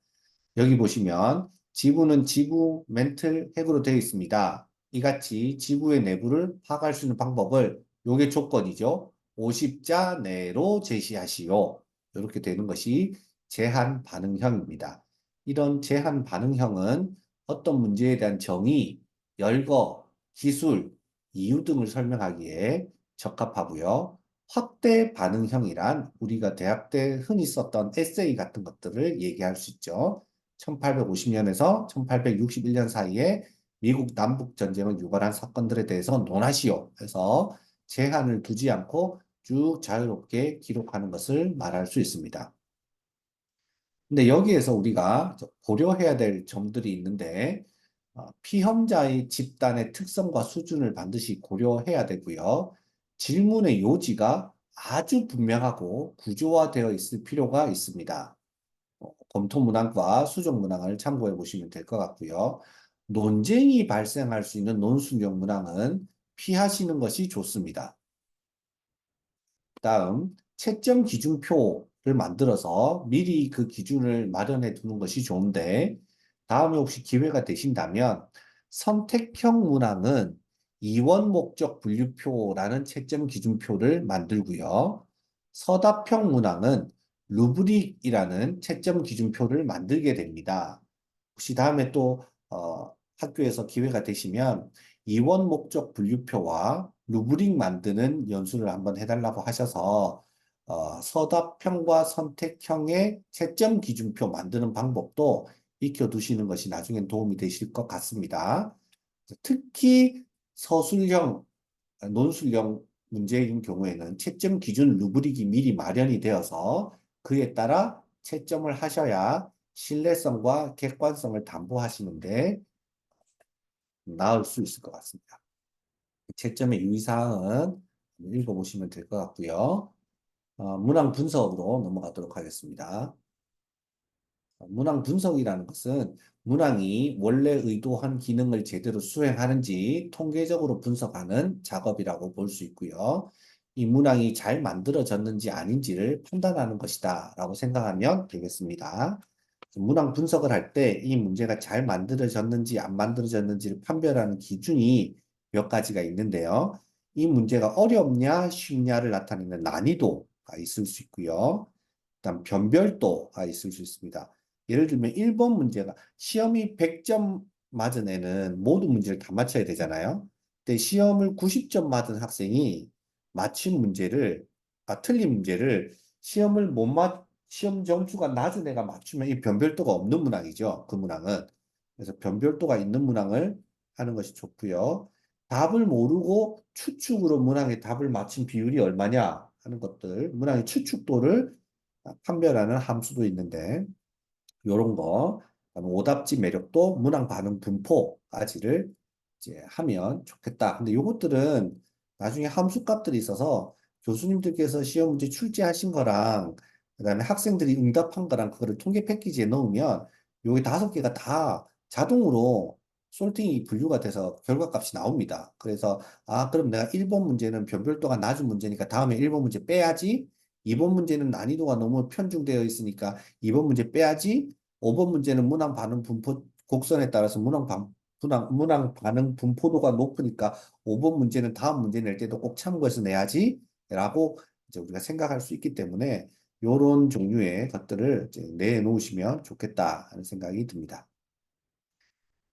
여기 보시면 지구는 지구 멘틀 핵으로 되어 있습니다. 이같이 지구의 내부를 파악할 수 있는 방법을 요게 조건이죠. 50자 내로 제시하시오. 이렇게 되는 것이 제한 반응형입니다. 이런 제한 반응형은 어떤 문제에 대한 정의, 열거, 기술, 이유 등을 설명하기에 적합하고요. 확대 반응형이란 우리가 대학 때 흔히 썼던 에세이 같은 것들을 얘기할 수 있죠. 1850년에서 1861년 사이에 미국 남북 전쟁을 유발한 사건들에 대해서 논하시오. 해서 제한을 두지 않고 쭉 자유롭게 기록하는 것을 말할 수 있습니다. 근데 여기에서 우리가 고려해야 될 점들이 있는데, 피험자의 집단의 특성과 수준을 반드시 고려해야 되고요. 질문의 요지가 아주 분명하고 구조화되어 있을 필요가 있습니다. 검토 문항과 수정 문항을 참고해 보시면 될 것 같고요. 논쟁이 발생할 수 있는 논술형 문항은 피하시는 것이 좋습니다. 다음, 채점 기준표를 만들어서 미리 그 기준을 마련해 두는 것이 좋은데, 다음에 혹시 기회가 되신다면, 선택형 문항은 이원 목적 분류표라는 채점 기준표를 만들고요. 서답형 문항은 루브릭이라는 채점 기준표를 만들게 됩니다. 혹시 다음에 또 학교에서 기회가 되시면 이원 목적 분류표와 루브릭 만드는 연수를 한번 해달라고 하셔서 서답형과 선택형의 채점 기준표 만드는 방법도 익혀두시는 것이 나중엔 도움이 되실 것 같습니다. 특히 서술형, 논술형 문제인 경우에는 채점 기준 루브릭이 미리 마련이 되어서 그에 따라 채점을 하셔야 신뢰성과 객관성을 담보하시는데 나을 수 있을 것 같습니다. 채점의 유의사항은 읽어보시면 될 것 같고요. 문항 분석으로 넘어가도록 하겠습니다. 문항 분석이라는 것은 문항이 원래 의도한 기능을 제대로 수행하는지 통계적으로 분석하는 작업이라고 볼 수 있고요. 이 문항이 잘 만들어졌는지 아닌지를 판단하는 것이다 라고 생각하면 되겠습니다. 문항 분석을 할 때 이 문제가 잘 만들어졌는지 안 만들어졌는지를 판별하는 기준이 몇 가지가 있는데요. 이 문제가 어렵냐 쉽냐를 나타내는 난이도가 있을 수 있고요. 그다음 변별도가 있을 수 있습니다. 예를 들면 1번 문제가 시험이 100점 맞은 애는 모든 문제를 다 맞춰야 되잖아요. 근데 시험을 90점 맞은 학생이 맞힌 문제를, 틀린 문제를 시험을 못 시험 점수가 낮은 애가 맞추면 이 변별도가 없는 문항이죠. 그 문항은. 그래서 변별도가 있는 문항을 하는 것이 좋고요. 답을 모르고 추측으로 문항의 답을 맞힌 비율이 얼마냐 하는 것들, 문항의 추측도를 판별하는 함수도 있는데 요런 거, 그다음에 오답지 매력도, 문항 반응 분포까지를 이제 하면 좋겠다. 근데 요것들은 나중에 함수 값들이 있어서 교수님들께서 시험 문제 출제하신 거랑 그다음에 학생들이 응답한 거랑 그거를 통계 패키지에 넣으면 요게 5개가 다 자동으로 솔팅이 분류가 돼서 결과값이 나옵니다. 그래서 그럼 내가 1번 문제는 변별도가 낮은 문제니까 다음에 1번 문제 빼야지. 2번 문제는 난이도가 너무 편중되어 있으니까 2번 문제 빼야지. 5번 문제는 문항 반응 분포 곡선에 따라서 문항 반응 분포도가 높으니까 5번 문제는 다음 문제 낼 때도 꼭 참고해서 내야지 라고 이제 우리가 생각할 수 있기 때문에 이런 종류의 것들을 이제 내놓으시면 좋겠다 하는 생각이 듭니다.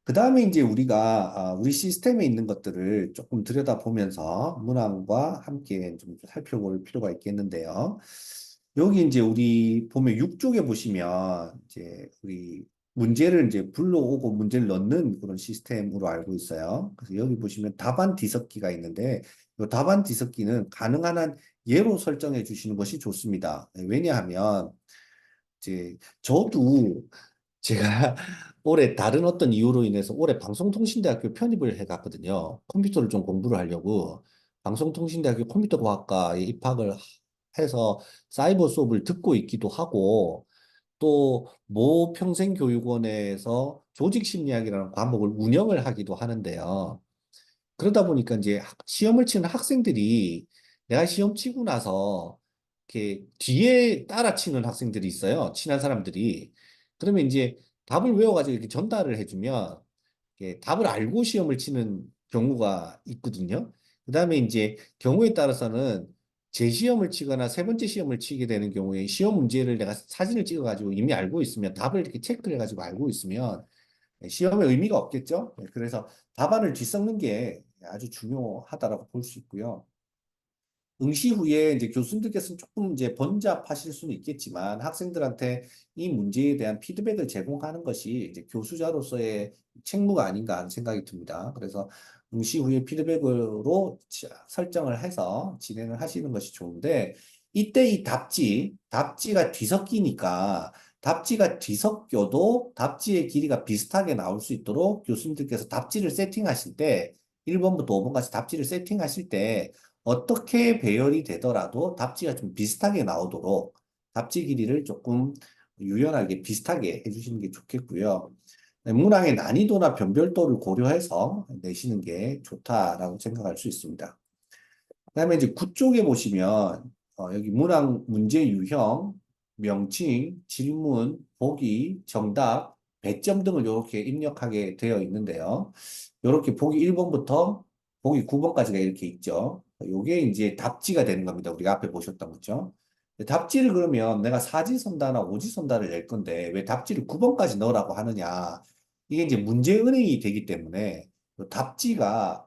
그 다음에 이제 우리가 우리 시스템에 있는 것들을 조금 들여다보면서 문항과 함께 좀 살펴볼 필요가 있겠는데요. 여기 이제 우리 보면 6쪽에 보시면 이제 우리 문제를 이제 불러오고 문제를 넣는 그런 시스템으로 알고 있어요. 그래서 여기 보시면 답안 뒤섞기가 있는데 이 답안 뒤섞기는 가능한 한 예로 설정해 주시는 것이 좋습니다. 왜냐하면 이제 저도 제가 올해 다른 어떤 이유로 인해서 올해 방송통신대학교 편입을 해갔거든요. 컴퓨터를 좀 공부를 하려고 방송통신대학교 컴퓨터과학과에 입학을 해서 사이버 수업을 듣고 있기도 하고 또 모 평생교육원에서 조직심리학이라는 과목을 운영을 하기도 하는데요. 그러다 보니까 이제 시험을 치는 학생들이 내가 시험 치고 나서 이렇게 뒤에 따라치는 학생들이 있어요. 친한 사람들이. 그러면 이제 답을 외워가지고 이렇게 전달을 해주면 이렇게 답을 알고 시험을 치는 경우가 있거든요. 그 다음에 이제 경우에 따라서는 재시험을 치거나 세 번째 시험을 치게 되는 경우에 시험 문제를 내가 사진을 찍어가지고 이미 알고 있으면 답을 이렇게 체크를 해가지고 알고 있으면 시험에 의미가 없겠죠. 그래서 답안을 뒤섞는 게 아주 중요하다라고 볼 수 있고요. 응시 후에 이제 교수님들께서는 조금 이제 번잡하실 수는 있겠지만 학생들한테 이 문제에 대한 피드백을 제공하는 것이 이제 교수자로서의 책무가 아닌가 하는 생각이 듭니다. 그래서 응시 후에 피드백으로 설정을 해서 진행을 하시는 것이 좋은데 이때 이 답지가 뒤섞이니까 답지가 뒤섞여도 답지의 길이가 비슷하게 나올 수 있도록 교수님들께서 답지를 세팅하실 때 1번부터 5번까지 답지를 세팅하실 때 어떻게 배열이 되더라도 답지가 좀 비슷하게 나오도록 답지 길이를 조금 유연하게 비슷하게 해주시는 게 좋겠고요. 네, 문항의 난이도나 변별도를 고려해서 내시는 게 좋다라고 생각할 수 있습니다. 그다음에 이제 9쪽에 보시면 여기 문항 문제 유형, 명칭, 질문, 보기, 정답, 배점 등을 이렇게 입력하게 되어 있는데요. 이렇게 보기 1번부터 보기 9번까지가 이렇게 있죠. 이게 이제 답지가 되는 겁니다. 우리가 앞에 보셨던 거죠. 답지를 그러면 내가 사지선다나 오지선다를 낼 건데 왜 답지를 9번까지 넣으라고 하느냐. 이게 이제 문제은행이 되기 때문에 답지가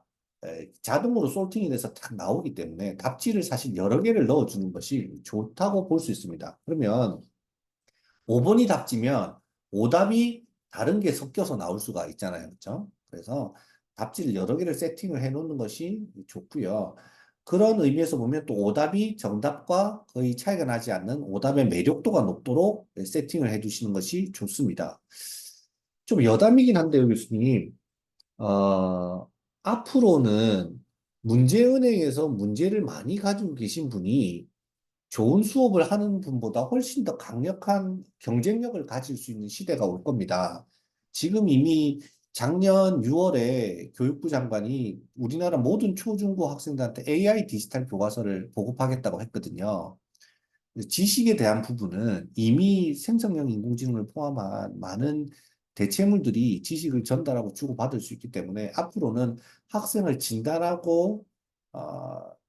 자동으로 솔팅이 돼서 딱 나오기 때문에 답지를 사실 여러 개를 넣어주는 것이 좋다고 볼 수 있습니다. 그러면 5번이 답지면 오답이 다른 게 섞여서 나올 수가 있잖아요. 그렇죠? 그래서 답지를 여러 개를 세팅을 해 놓는 것이 좋고요. 그런 의미에서 보면 또 오답이 정답과 거의 차이가 나지 않는 오답의 매력도가 높도록 세팅을 해 두시는 것이 좋습니다. 좀 여담이긴 한데요, 교수님. 어, 앞으로는 문제은행에서 문제를 많이 가지고 계신 분이 좋은 수업을 하는 분보다 훨씬 더 강력한 경쟁력을 가질 수 있는 시대가 올 겁니다. 지금 이미 작년 6월에 교육부 장관이 우리나라 모든 초중고 학생들한테 AI 디지털 교과서를 보급하겠다고 했거든요. 지식에 대한 부분은 이미 생성형 인공지능을 포함한 많은 대체물들이 지식을 전달하고 주고받을 수 있기 때문에 앞으로는 학생을 진단하고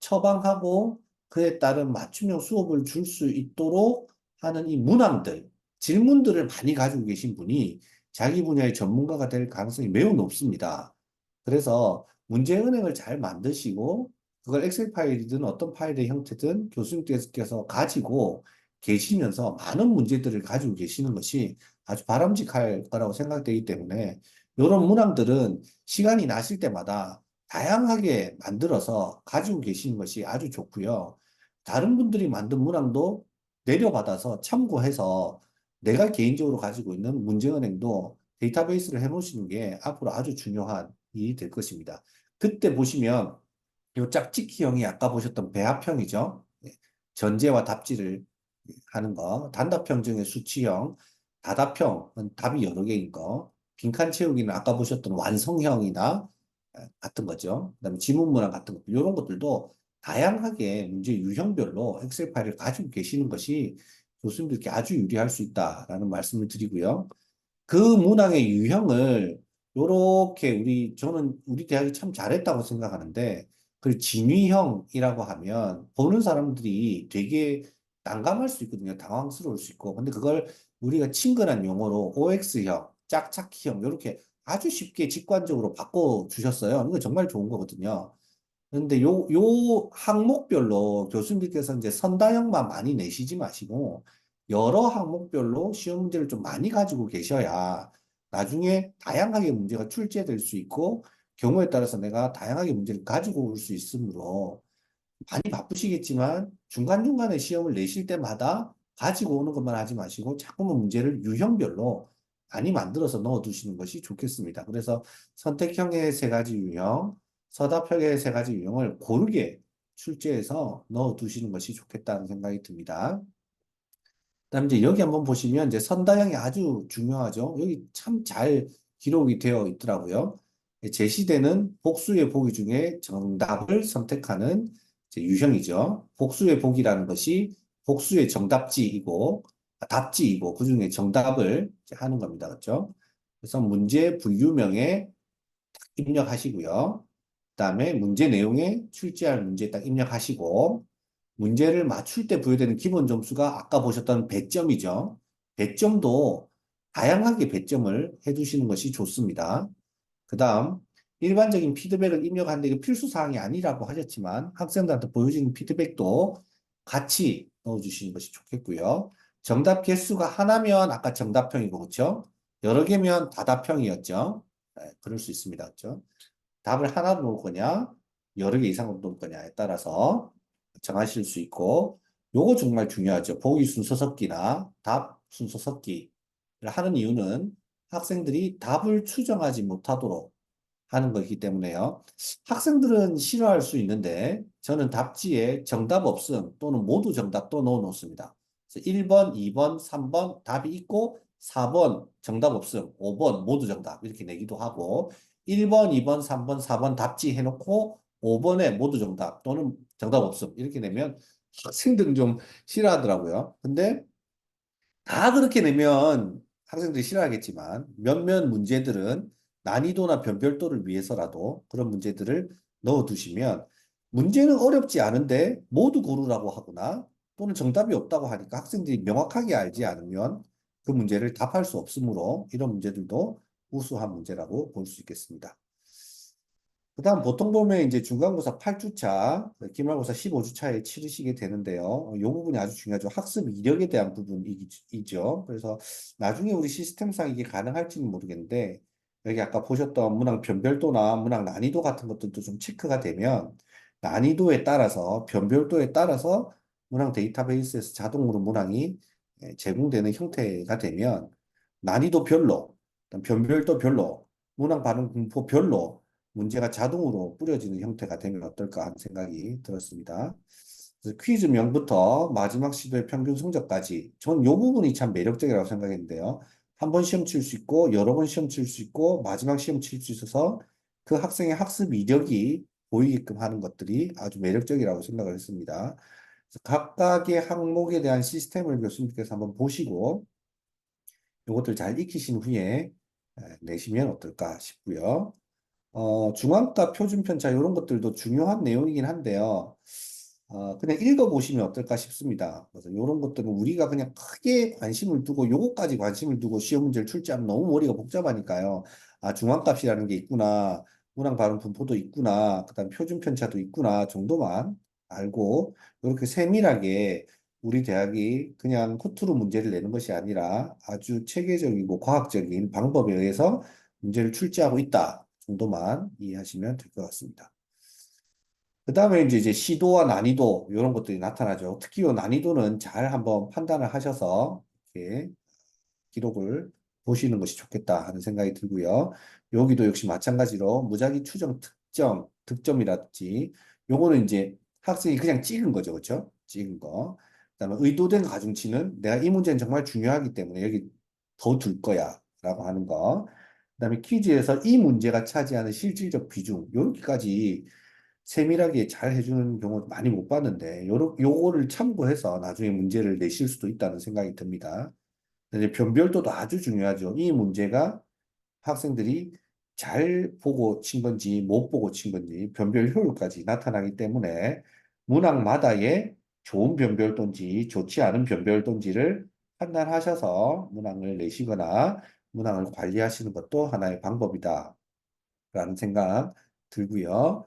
처방하고 그에 따른 맞춤형 수업을 줄 수 있도록 하는 이 문항들, 질문들을 많이 가지고 계신 분이 자기 분야의 전문가가 될 가능성이 매우 높습니다. 그래서 문제은행을 잘 만드시고 그걸 엑셀 파일이든 어떤 파일의 형태든 교수님께서 가지고 계시면서 많은 문제들을 가지고 계시는 것이 아주 바람직할 거라고 생각되기 때문에 이런 문항들은 시간이 나실 때마다 다양하게 만들어서 가지고 계시는 것이 아주 좋고요. 다른 분들이 만든 문항도 내려받아서 참고해서 내가 개인적으로 가지고 있는 문제은행도 데이터베이스를 해놓으시는 게 앞으로 아주 중요한 일이 될 것입니다. 그때 보시면 요 짝짓기형이 아까 보셨던 배합형이죠. 예, 전제와 답지를 하는 거. 단답형 중에 수치형, 다답형은 답이 여러 개인 거. 빈칸 채우기는 아까 보셨던 완성형이나 같은 거죠. 그다음에 지문문항 같은 것들, 이런 것들도 다양하게 문제 유형별로 엑셀 파일을 가지고 계시는 것이 교수님들께 아주 유리할 수 있다라는 말씀을 드리고요. 그 문항의 유형을 요렇게 저는 우리 대학이 참 잘했다고 생각하는데, 그 진위형이라고 하면 보는 사람들이 되게 난감할 수 있거든요. 당황스러울 수 있고. 근데 그걸 우리가 친근한 용어로 OX형, 짝짝이형, 이렇게 아주 쉽게 직관적으로 바꿔주셨어요. 이거 정말 좋은 거거든요. 그런데 요 항목별로 교수님들께서 이제 선다형만 많이 내시지 마시고, 여러 항목별로 시험 문제를 좀 많이 가지고 계셔야 나중에 다양하게 문제가 출제될 수 있고, 경우에 따라서 내가 다양하게 문제를 가지고 올 수 있으므로 많이 바쁘시겠지만 중간중간에 시험을 내실 때마다 가지고 오는 것만 하지 마시고 자꾸만 문제를 유형별로 많이 만들어서 넣어 두시는 것이 좋겠습니다. 그래서 선택형의 세 가지 유형, 서답형의 세 가지 유형을 고르게 출제해서 넣어 두시는 것이 좋겠다는 생각이 듭니다. 그다음 이제 여기 한번 보시면 이제 선다형이 아주 중요하죠. 여기 참 잘 기록이 되어 있더라고요. 제시되는 복수의 보기 중에 정답을 선택하는 이제 유형이죠. 복수의 보기라는 것이 복수의 정답지이고 답지이고 그 중에 정답을 이제 하는 겁니다. 그렇죠? 그래서 문제 분류명에 딱 입력하시고요. 그다음에 문제 내용에 출제할 문제 딱 입력하시고 문제를 맞출 때 부여되는 기본 점수가 아까 보셨던 배점이죠. 배점도 다양하게 배점을 해주시는 것이 좋습니다. 그 다음, 일반적인 피드백을 입력하는데 이게 필수 사항이 아니라고 하셨지만 학생들한테 보여지는 피드백도 같이 넣어주시는 것이 좋겠고요. 정답 개수가 하나면 아까 정답형이고, 그렇죠? 여러 개면 다답형이었죠. 네, 그럴 수 있습니다. 그렇죠? 답을 하나로 놓을 거냐, 여러 개 이상으로 놓을 거냐에 따라서 정하실 수 있고, 요거 정말 중요하죠. 보기 순서 섞기나 답 순서 섞기를 하는 이유는 학생들이 답을 추정하지 못하도록 하는 거기 때문에요. 학생들은 싫어할 수 있는데 저는 답지에 정답 없음 또는 모두 정답 또 넣어 놓습니다. 그래서 1번, 2번, 3번 답이 있고 4번 정답 없음, 5번 모두 정답 이렇게 내기도 하고 1번, 2번, 3번, 4번 답지 해놓고 5번에 모두 정답 또는 정답 없음 이렇게 내면 학생들은 좀 싫어하더라고요. 근데 다 그렇게 내면 학생들이 싫어하겠지만 몇몇 문제들은 난이도나 변별도를 위해서라도 그런 문제들을 넣어두시면 문제는 어렵지 않은데 모두 고르라고 하거나 또는 정답이 없다고 하니까 학생들이 명확하게 알지 않으면 그 문제를 답할 수 없으므로 이런 문제들도 우수한 문제라고 볼 수 있겠습니다. 그다음 보통 보면 이제 중간고사 8주차, 기말고사 15주차에 치르시게 되는데요. 이 부분이 아주 중요하죠. 학습 이력에 대한 부분이죠. 그래서 나중에 우리 시스템상 이게 가능할지는 모르겠는데 여기 아까 보셨던 문항 변별도나 문항 난이도 같은 것들도 좀 체크가 되면 난이도에 따라서 변별도에 따라서 문항 데이터베이스에서 자동으로 문항이 제공되는 형태가 되면 난이도 별로, 변별도 별로, 문항 반응 분포 별로 문제가 자동으로 뿌려지는 형태가 되면 어떨까 하는 생각이 들었습니다. 그래서 퀴즈명부터 마지막 시도의 평균 성적까지 전 이 부분이 참 매력적이라고 생각했는데요. 한 번 시험 칠 수 있고 여러 번 시험 칠 수 있고 마지막 시험 칠 수 있어서 그 학생의 학습 이력이 보이게끔 하는 것들이 아주 매력적이라고 생각을 했습니다. 그래서 각각의 항목에 대한 시스템을 교수님께서 한번 보시고 이것들 잘 익히신 후에 내시면 어떨까 싶고요. 중앙값 표준편차 이런 것들도 중요한 내용이긴 한데요. 그냥 읽어보시면 어떨까 싶습니다. 그래서 이런 것들은 우리가 그냥 크게 관심을 두고 요거까지 관심을 두고 시험 문제를 출제하면 너무 머리가 복잡하니까요. 아, 중앙값이라는 게 있구나. 문항 발음 분포도 있구나. 그다음 표준편차도 있구나 정도만 알고 이렇게 세밀하게 우리 대학이 그냥 허투루 문제를 내는 것이 아니라 아주 체계적이고 과학적인 방법에 의해서 문제를 출제하고 있다 정도만 이해하시면 될 것 같습니다. 그 다음에 이제 시도와 난이도 이런 것들이 나타나죠. 특히 이 난이도는 잘 한번 판단을 하셔서 이렇게 기록을 보시는 것이 좋겠다 하는 생각이 들고요. 여기도 역시 마찬가지로 무작위 추정 특정, 득점이라든지 요거는 이제 학생이 그냥 찍은 거죠. 그렇죠? 찍은 거. 그다음에 의도된 가중치는 내가 이 문제는 정말 중요하기 때문에 여기 더 둘 거야 라고 하는 거. 그다음에 퀴즈에서 이 문제가 차지하는 실질적 비중 요렇게까지 세밀하게 잘 해주는 경우 많이 못 봤는데 요거를 참고해서 나중에 문제를 내실 수도 있다는 생각이 듭니다. 이제 변별도도 아주 중요하죠. 이 문제가 학생들이 잘 보고 친 건지 못 보고 친 건지 변별 효율까지 나타나기 때문에 문항마다의 좋은 변별도인지 좋지 않은 변별도인지를 판단하셔서 문항을 내시거나 문항을 관리하시는 것도 하나의 방법이다. 라는 생각 들고요.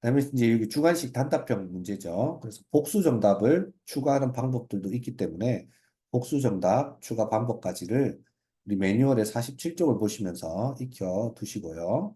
그다음에 이제 여기 주관식 단답형 문제죠. 그래서 복수 정답을 추가하는 방법들도 있기 때문에 복수 정답 추가 방법까지를 우리 매뉴얼의 47쪽을 보시면서 익혀 두시고요.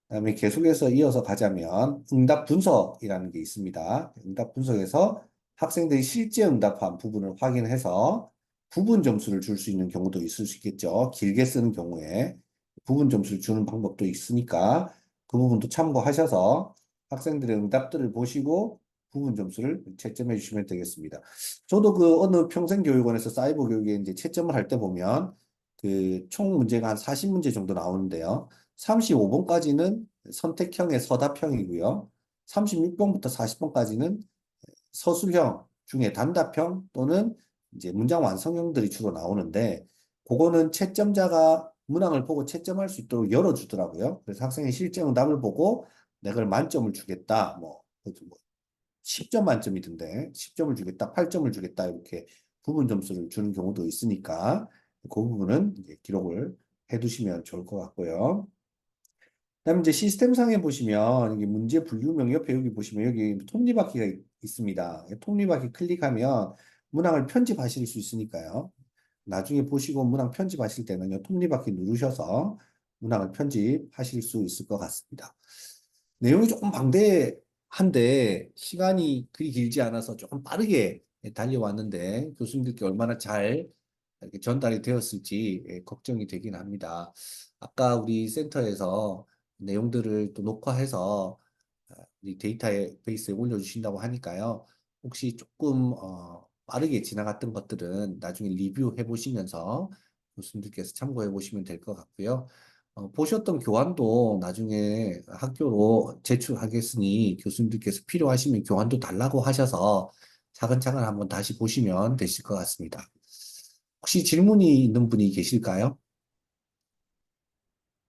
그다음에 계속해서 이어서 가자면 응답 분석이라는 게 있습니다. 응답 분석에서 학생들이 실제 응답한 부분을 확인해서 부분 점수를 줄 수 있는 경우도 있을 수 있겠죠. 길게 쓰는 경우에 부분 점수를 주는 방법도 있으니까 그 부분도 참고하셔서 학생들의 응답들을 보시고 부분 점수를 채점해 주시면 되겠습니다. 저도 그 어느 평생교육원에서 사이버 교육에 이제 채점을 할 때 보면 그 총 문제가 한 40문제 정도 나오는데요. 35번까지는 선택형의 서답형이고요. 36번부터 40번까지는 서술형 중에 단답형 또는 이제 문장 완성형들이 주로 나오는데 그거는 채점자가 문항을 보고 채점할 수 있도록 열어주더라고요. 그래서 학생의 실제 응답을 보고 내가 만점을 주겠다. 뭐 10점 만점이던데 10점을 주겠다, 8점을 주겠다 이렇게 부분 점수를 주는 경우도 있으니까 그 부분은 이제 기록을 해두시면 좋을 것 같고요. 그다음에 이제 시스템상에 보시면 이게 문제 분류명 옆에 여기 보시면 여기 톱니바퀴가 있습니다. 톱니바퀴 클릭하면 문항을 편집하실 수 있으니까요. 나중에 보시고 문항 편집하실 때는요, 톱니바퀴 누르셔서 문항을 편집하실 수 있을 것 같습니다. 내용이 조금 방대한데 시간이 그리 길지 않아서 조금 빠르게 달려왔는데 교수님들께 얼마나 잘 이렇게 전달이 되었을지 걱정이 되긴 합니다. 아까 우리 센터에서 내용들을 또 녹화해서 우리 데이터베이스에 올려주신다고 하니까요. 혹시 조금 빠르게 지나갔던 것들은 나중에 리뷰해 보시면서 교수님들께서 참고해 보시면 될 것 같고요. 보셨던 교환도 나중에 학교로 제출하겠으니 교수님들께서 필요하시면 교환도 달라고 하셔서 차근차근 한번 다시 보시면 되실 것 같습니다. 혹시 질문이 있는 분이 계실까요?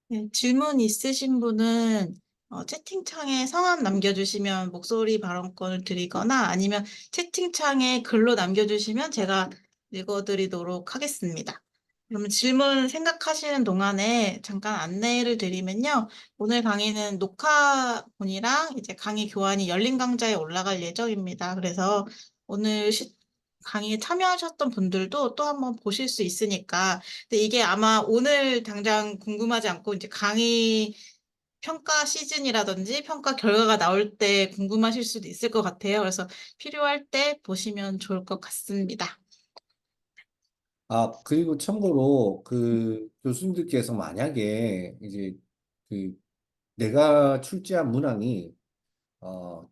네, 질문 있으신 분은 채팅창에 성함 남겨주시면 목소리 발언권을 드리거나 아니면 채팅창에 글로 남겨주시면 제가 읽어드리도록 하겠습니다. 그러면 질문 생각하시는 동안에 잠깐 안내를 드리면요. 오늘 강의는 녹화본이랑 이제 강의 교환이 열린 강좌에 올라갈 예정입니다. 그래서 오늘 강의에 참여하셨던 분들도 또 한번 보실 수 있으니까 근데 이게 아마 오늘 당장 궁금하지 않고 이제 강의 평가 시즌이라든지 평가 결과가 나올 때 궁금하실 수도 있을 것 같아요. 그래서 필요할 때 보시면 좋을 것 같습니다. 그리고 참고로 그 교수님들께서 만약에 이제 그 내가 출제한 문항이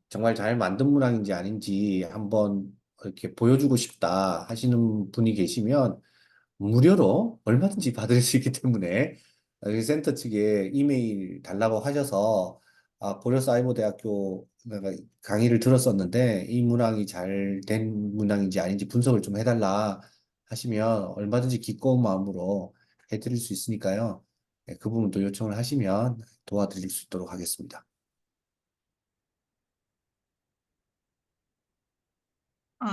정말 잘 만든 문항인지 아닌지 한번 이렇게 보여주고 싶다 하시는 분이 계시면 무료로 얼마든지 받을 수 있기 때문에 여기 센터 측에 이메일 달라고 하셔서 고려사이버대학교 내가 강의를 들었었는데 이 문항이 잘 된 문항인지 아닌지 분석을 좀 해달라 하시면 얼마든지 기꺼운 마음으로 해드릴 수 있으니까요. 네, 그 부분도 요청을 하시면 도와드릴 수 있도록 하겠습니다.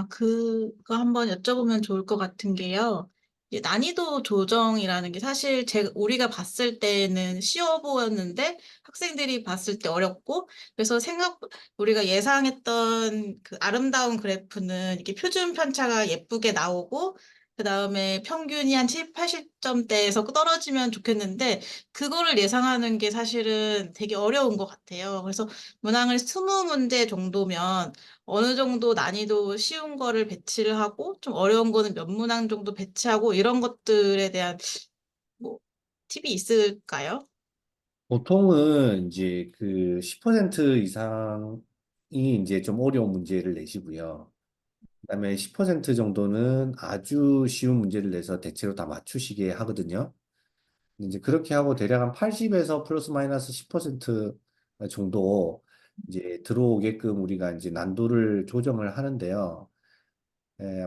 그거 한번 여쭤보면 좋을 것 같은 게요. 이게 난이도 조정이라는 게 사실 우리가 봤을 때는 쉬워 보였는데 학생들이 봤을 때 어렵고 그래서 우리가 예상했던 그 아름다운 그래프는 이렇게 표준 편차가 예쁘게 나오고 그 다음에 평균이 한 7, 80점대에서 떨어지면 좋겠는데 그거를 예상하는 게 사실은 되게 어려운 것 같아요. 그래서 문항을 20문제 정도면 어느 정도 난이도 쉬운 거를 배치를 하고 좀 어려운 거는 몇 문항 정도 배치하고 이런 것들에 대한 뭐 팁이 있을까요? 보통은 이제 그 10% 이상이 이제 좀 어려운 문제를 내시고요. 그다음에 10% 정도는 아주 쉬운 문제를 내서 대체로 다 맞추시게 하거든요. 이제 그렇게 하고 대략 한 80에서 플러스 마이너스 10% 정도 이제 들어오게끔 우리가 이제 난도를 조정을 하는데요.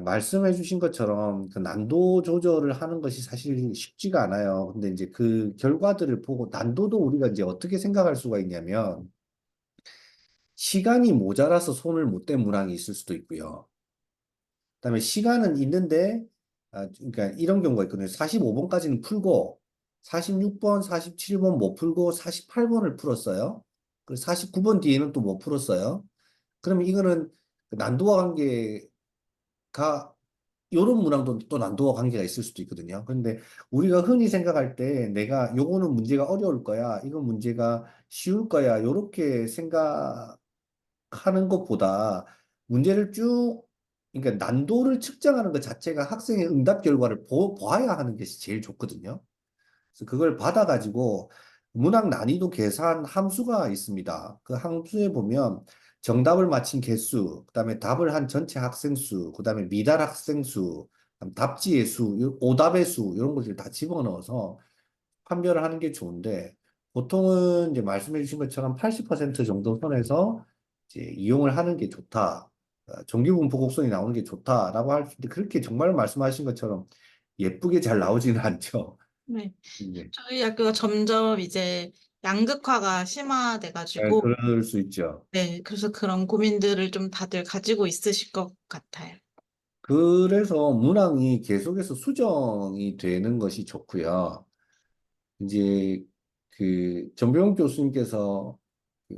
말씀해 주신 것처럼 그 난도 조절을 하는 것이 사실 쉽지가 않아요. 근데 이제 그 결과들을 보고 난도도 우리가 이제 어떻게 생각할 수가 있냐면 시간이 모자라서 손을 못 댄 문항이 있을 수도 있고요. 그다음에 시간은 있는데 그러니까 이런 경우가 있거든요. 45번까지는 풀고 46번, 47번 못 풀고 48번을 풀었어요. 그리고 49번 뒤에는 또 못 풀었어요. 그러면 이거는 그 난도와 관계가 요런 문항도 또 난도와 관계가 있을 수도 있거든요. 그런데 우리가 흔히 생각할 때 내가 요거는 문제가 어려울 거야, 이건 문제가 쉬울 거야, 요렇게 생각하는 것보다 문제를 쭉, 그러니까 난도를 측정하는 것 자체가 학생의 응답 결과를 봐야 하는 것이 제일 좋거든요. 그래서 그걸 받아가지고 문항 난이도 계산 함수가 있습니다. 그 함수에 보면 정답을 맞힌 개수, 그다음에 답을 한 전체 학생 수, 그다음에 미달 학생 수, 그다음 답지의 수, 오답의 수 이런 것을 다 집어넣어서 판별을 하는 게 좋은데 보통은 이제 말씀해 주신 것처럼 80% 정도 선에서 이제 이용을 하는 게 좋다. 정규분포 곡선이 나오는 게 좋다라고 할 수 있는데 그렇게 정말 말씀하신 것처럼 예쁘게 잘 나오지는 않죠. 네. 네. 저희 학교가 점점 이제 양극화가 심화돼가지고 그럴 수 있죠. 네, 그래서 그런 고민들을 좀 다들 가지고 있으실 것 같아요. 그래서 문항이 계속해서 수정이 되는 것이 좋고요. 이제 그 전병훈 교수님께서 그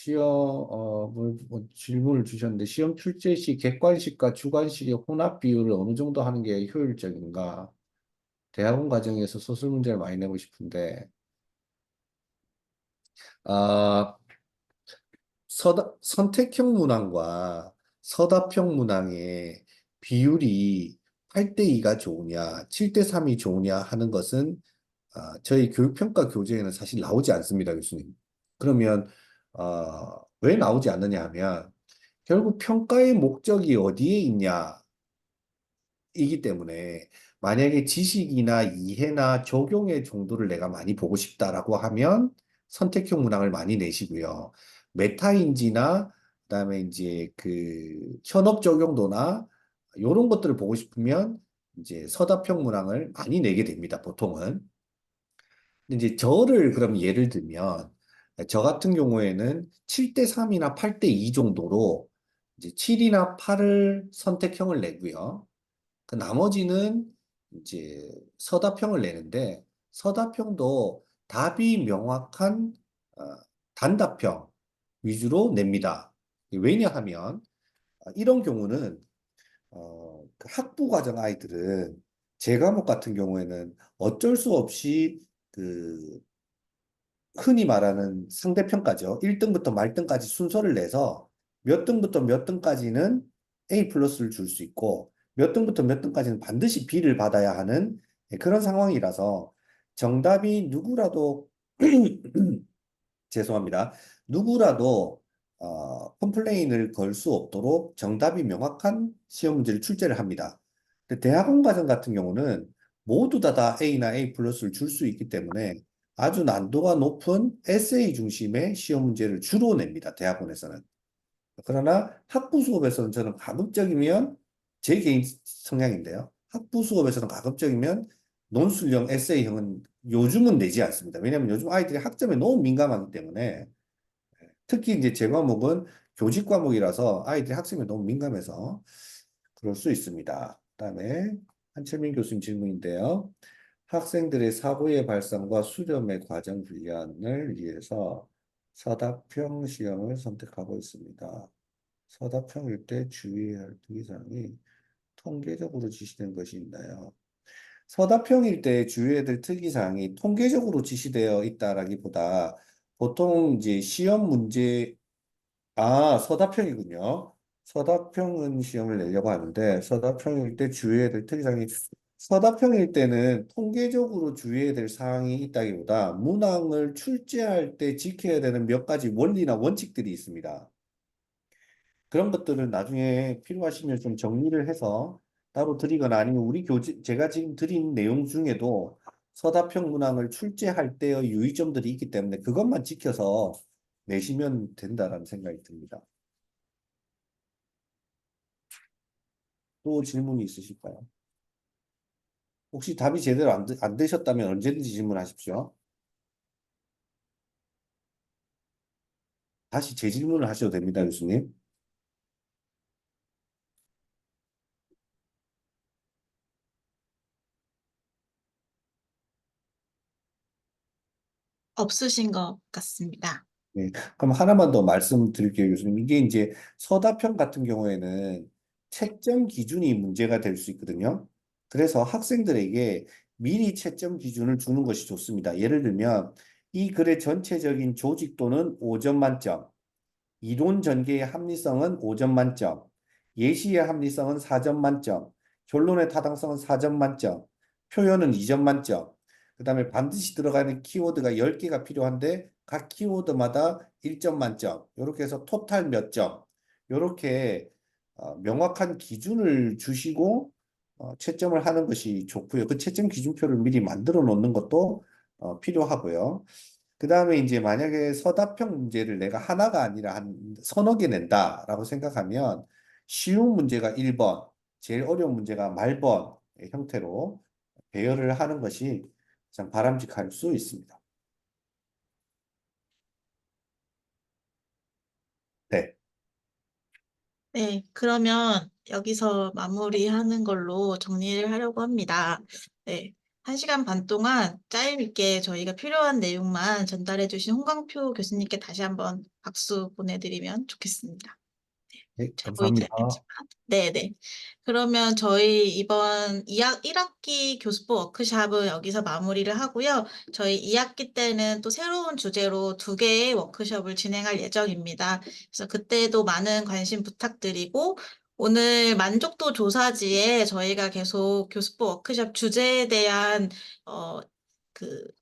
뭐 질문을 주셨는데 시험 출제 시 객관식과 주관식의 혼합 비율을 어느 정도 하는 게 효율적인가? 대학원 과정에서 소설 문제를 많이 내고 싶은데 아, 선택형 문항과 서답형 문항의 비율이 8대2가 좋으냐, 7대3이 좋으냐 하는 것은 저희 교육평가 교재에는 사실 나오지 않습니다, 교수님. 그러면 왜 나오지 않느냐 하면 결국 평가의 목적이 어디에 있냐 이기 때문에 만약에 지식이나 이해나 적용의 정도를 내가 많이 보고 싶다라고 하면 선택형 문항을 많이 내시고요. 메타인지나 그다음에 이제 그 현업 적용도나 이런 것들을 보고 싶으면 이제 서답형 문항을 많이 내게 됩니다, 보통은. 근데 이제 저를 그럼 예를 들면 저 같은 경우에는 7대3이나 8대2 정도로 이제 7이나 8을 선택형을 내고요. 그 나머지는 이제 서답형을 내는데 서답형도 답이 명확한 어, 단답형 위주로 냅니다. 왜냐하면 이런 경우는 그 학부 과정 아이들은 제 과목 같은 경우에는 어쩔 수 없이 그 흔히 말하는 상대평가죠. 1등부터 말등까지 순서를 내서 몇 등부터 몇 등까지는 A 플러스를 줄 수 있고 몇 등부터 몇 등까지는 반드시 B를 받아야 하는 그런 상황이라서 정답이 누구라도 죄송합니다. 누구라도 컴플레인을 걸 수 없도록 정답이 명확한 시험 문제를 출제를 합니다. 근데 대학원 과정 같은 경우는 모두 다 A나 A 플러스를 줄 수 있기 때문에 아주 난도가 높은 에세이 중심의 시험 문제를 주로 냅니다. 대학원에서는. 그러나 학부 수업에서는 저는 가급적이면 제 개인 성향인데요. 학부 수업에서는 가급적이면 논술형 에세이형은 요즘은 내지 않습니다. 왜냐하면 요즘 아이들이 학점에 너무 민감하기 때문에 특히 이제 제 과목은 교직 과목이라서 아이들이 학점에 너무 민감해서 그럴 수 있습니다. 그다음에 한철민 교수님 질문인데요. 학생들의 사고의 발생과 수렴의 과정 훈련을 위해서 서답형 시험을 선택하고 있습니다. 서답형일 때 주의해야 할 특이사항이 통계적으로 지시된 것이 있나요? 서답형일 때 주의해야 될 특이사항이 통계적으로 지시되어 있다라기보다 보통 이제 시험 문제, 서답형이군요. 서답형은 시험을 내려고 하는데 서답형일 때 주의해야 될 특이사항이 서답형일 때는 통계적으로 주의해야 될 사항이 있다기보다 문항을 출제할 때 지켜야 되는 몇 가지 원리나 원칙들이 있습니다. 그런 것들을 나중에 필요하시면 좀 정리를 해서 따로 드리거나 아니면 우리 교재, 제가 지금 드린 내용 중에도 서답형 문항을 출제할 때의 유의점들이 있기 때문에 그것만 지켜서 내시면 된다라는 생각이 듭니다. 또 질문이 있으실까요? 혹시 답이 제대로 안 되셨다면 언제든지 질문하십시오. 다시 재질문을 하셔도 됩니다, 교수님. 없으신 것 같습니다. 네, 그럼 하나만 더 말씀드릴게요, 교수님. 이게 이제 서답형 같은 경우에는 채점 기준이 문제가 될 수 있거든요. 그래서 학생들에게 미리 채점 기준을 주는 것이 좋습니다. 예를 들면 이 글의 전체적인 조직도는 5점 만점, 이론 전개의 합리성은 5점 만점, 예시의 합리성은 4점 만점, 결론의 타당성은 4점 만점, 표현은 2점 만점, 그 다음에 반드시 들어가는 키워드가 10개가 필요한데 각 키워드마다 1점 만점, 이렇게 해서 토탈 몇 점, 이렇게 명확한 기준을 주시고 채점을 하는 것이 좋고요. 그 채점 기준표를 미리 만들어 놓는 것도 필요하고요. 그 다음에 이제 만약에 서답형 문제를 내가 하나가 아니라 한 서너 개 낸다라고 생각하면 쉬운 문제가 1번, 제일 어려운 문제가 말번 형태로 배열을 하는 것이 가장 바람직할 수 있습니다. 네. 네, 그러면 여기서 마무리하는 걸로 정리를 하려고 합니다. 네, 1시간 반 동안 짜임있게 저희가 필요한 내용만 전달해 주신 홍광표 교수님께 다시 한번 박수 보내드리면 좋겠습니다. 네, 잘 보이지 감사합니다. 않겠지만. 네네. 그러면 저희 이번 1학기 교수부 워크샵은 여기서 마무리를 하고요. 저희 2학기 때는 또 새로운 주제로 2개의 워크숍을 진행할 예정입니다. 그래서 그때도 많은 관심 부탁드리고 오늘 만족도 조사지에 저희가 계속 교수법 워크숍 주제에 대한 어,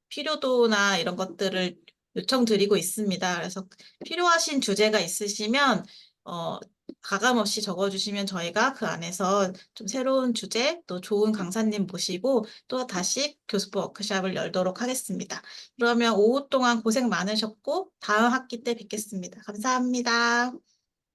필요도나 이런 것들을 요청드리고 있습니다. 그래서 필요하신 주제가 있으시면 어, 가감 없이 적어주시면 저희가 그 안에서 좀 새로운 주제, 또 좋은 강사님 모시고 또 다시 교수법 워크숍을 열도록 하겠습니다. 그러면 오후 동안 고생 많으셨고 다음 학기 때 뵙겠습니다. 감사합니다.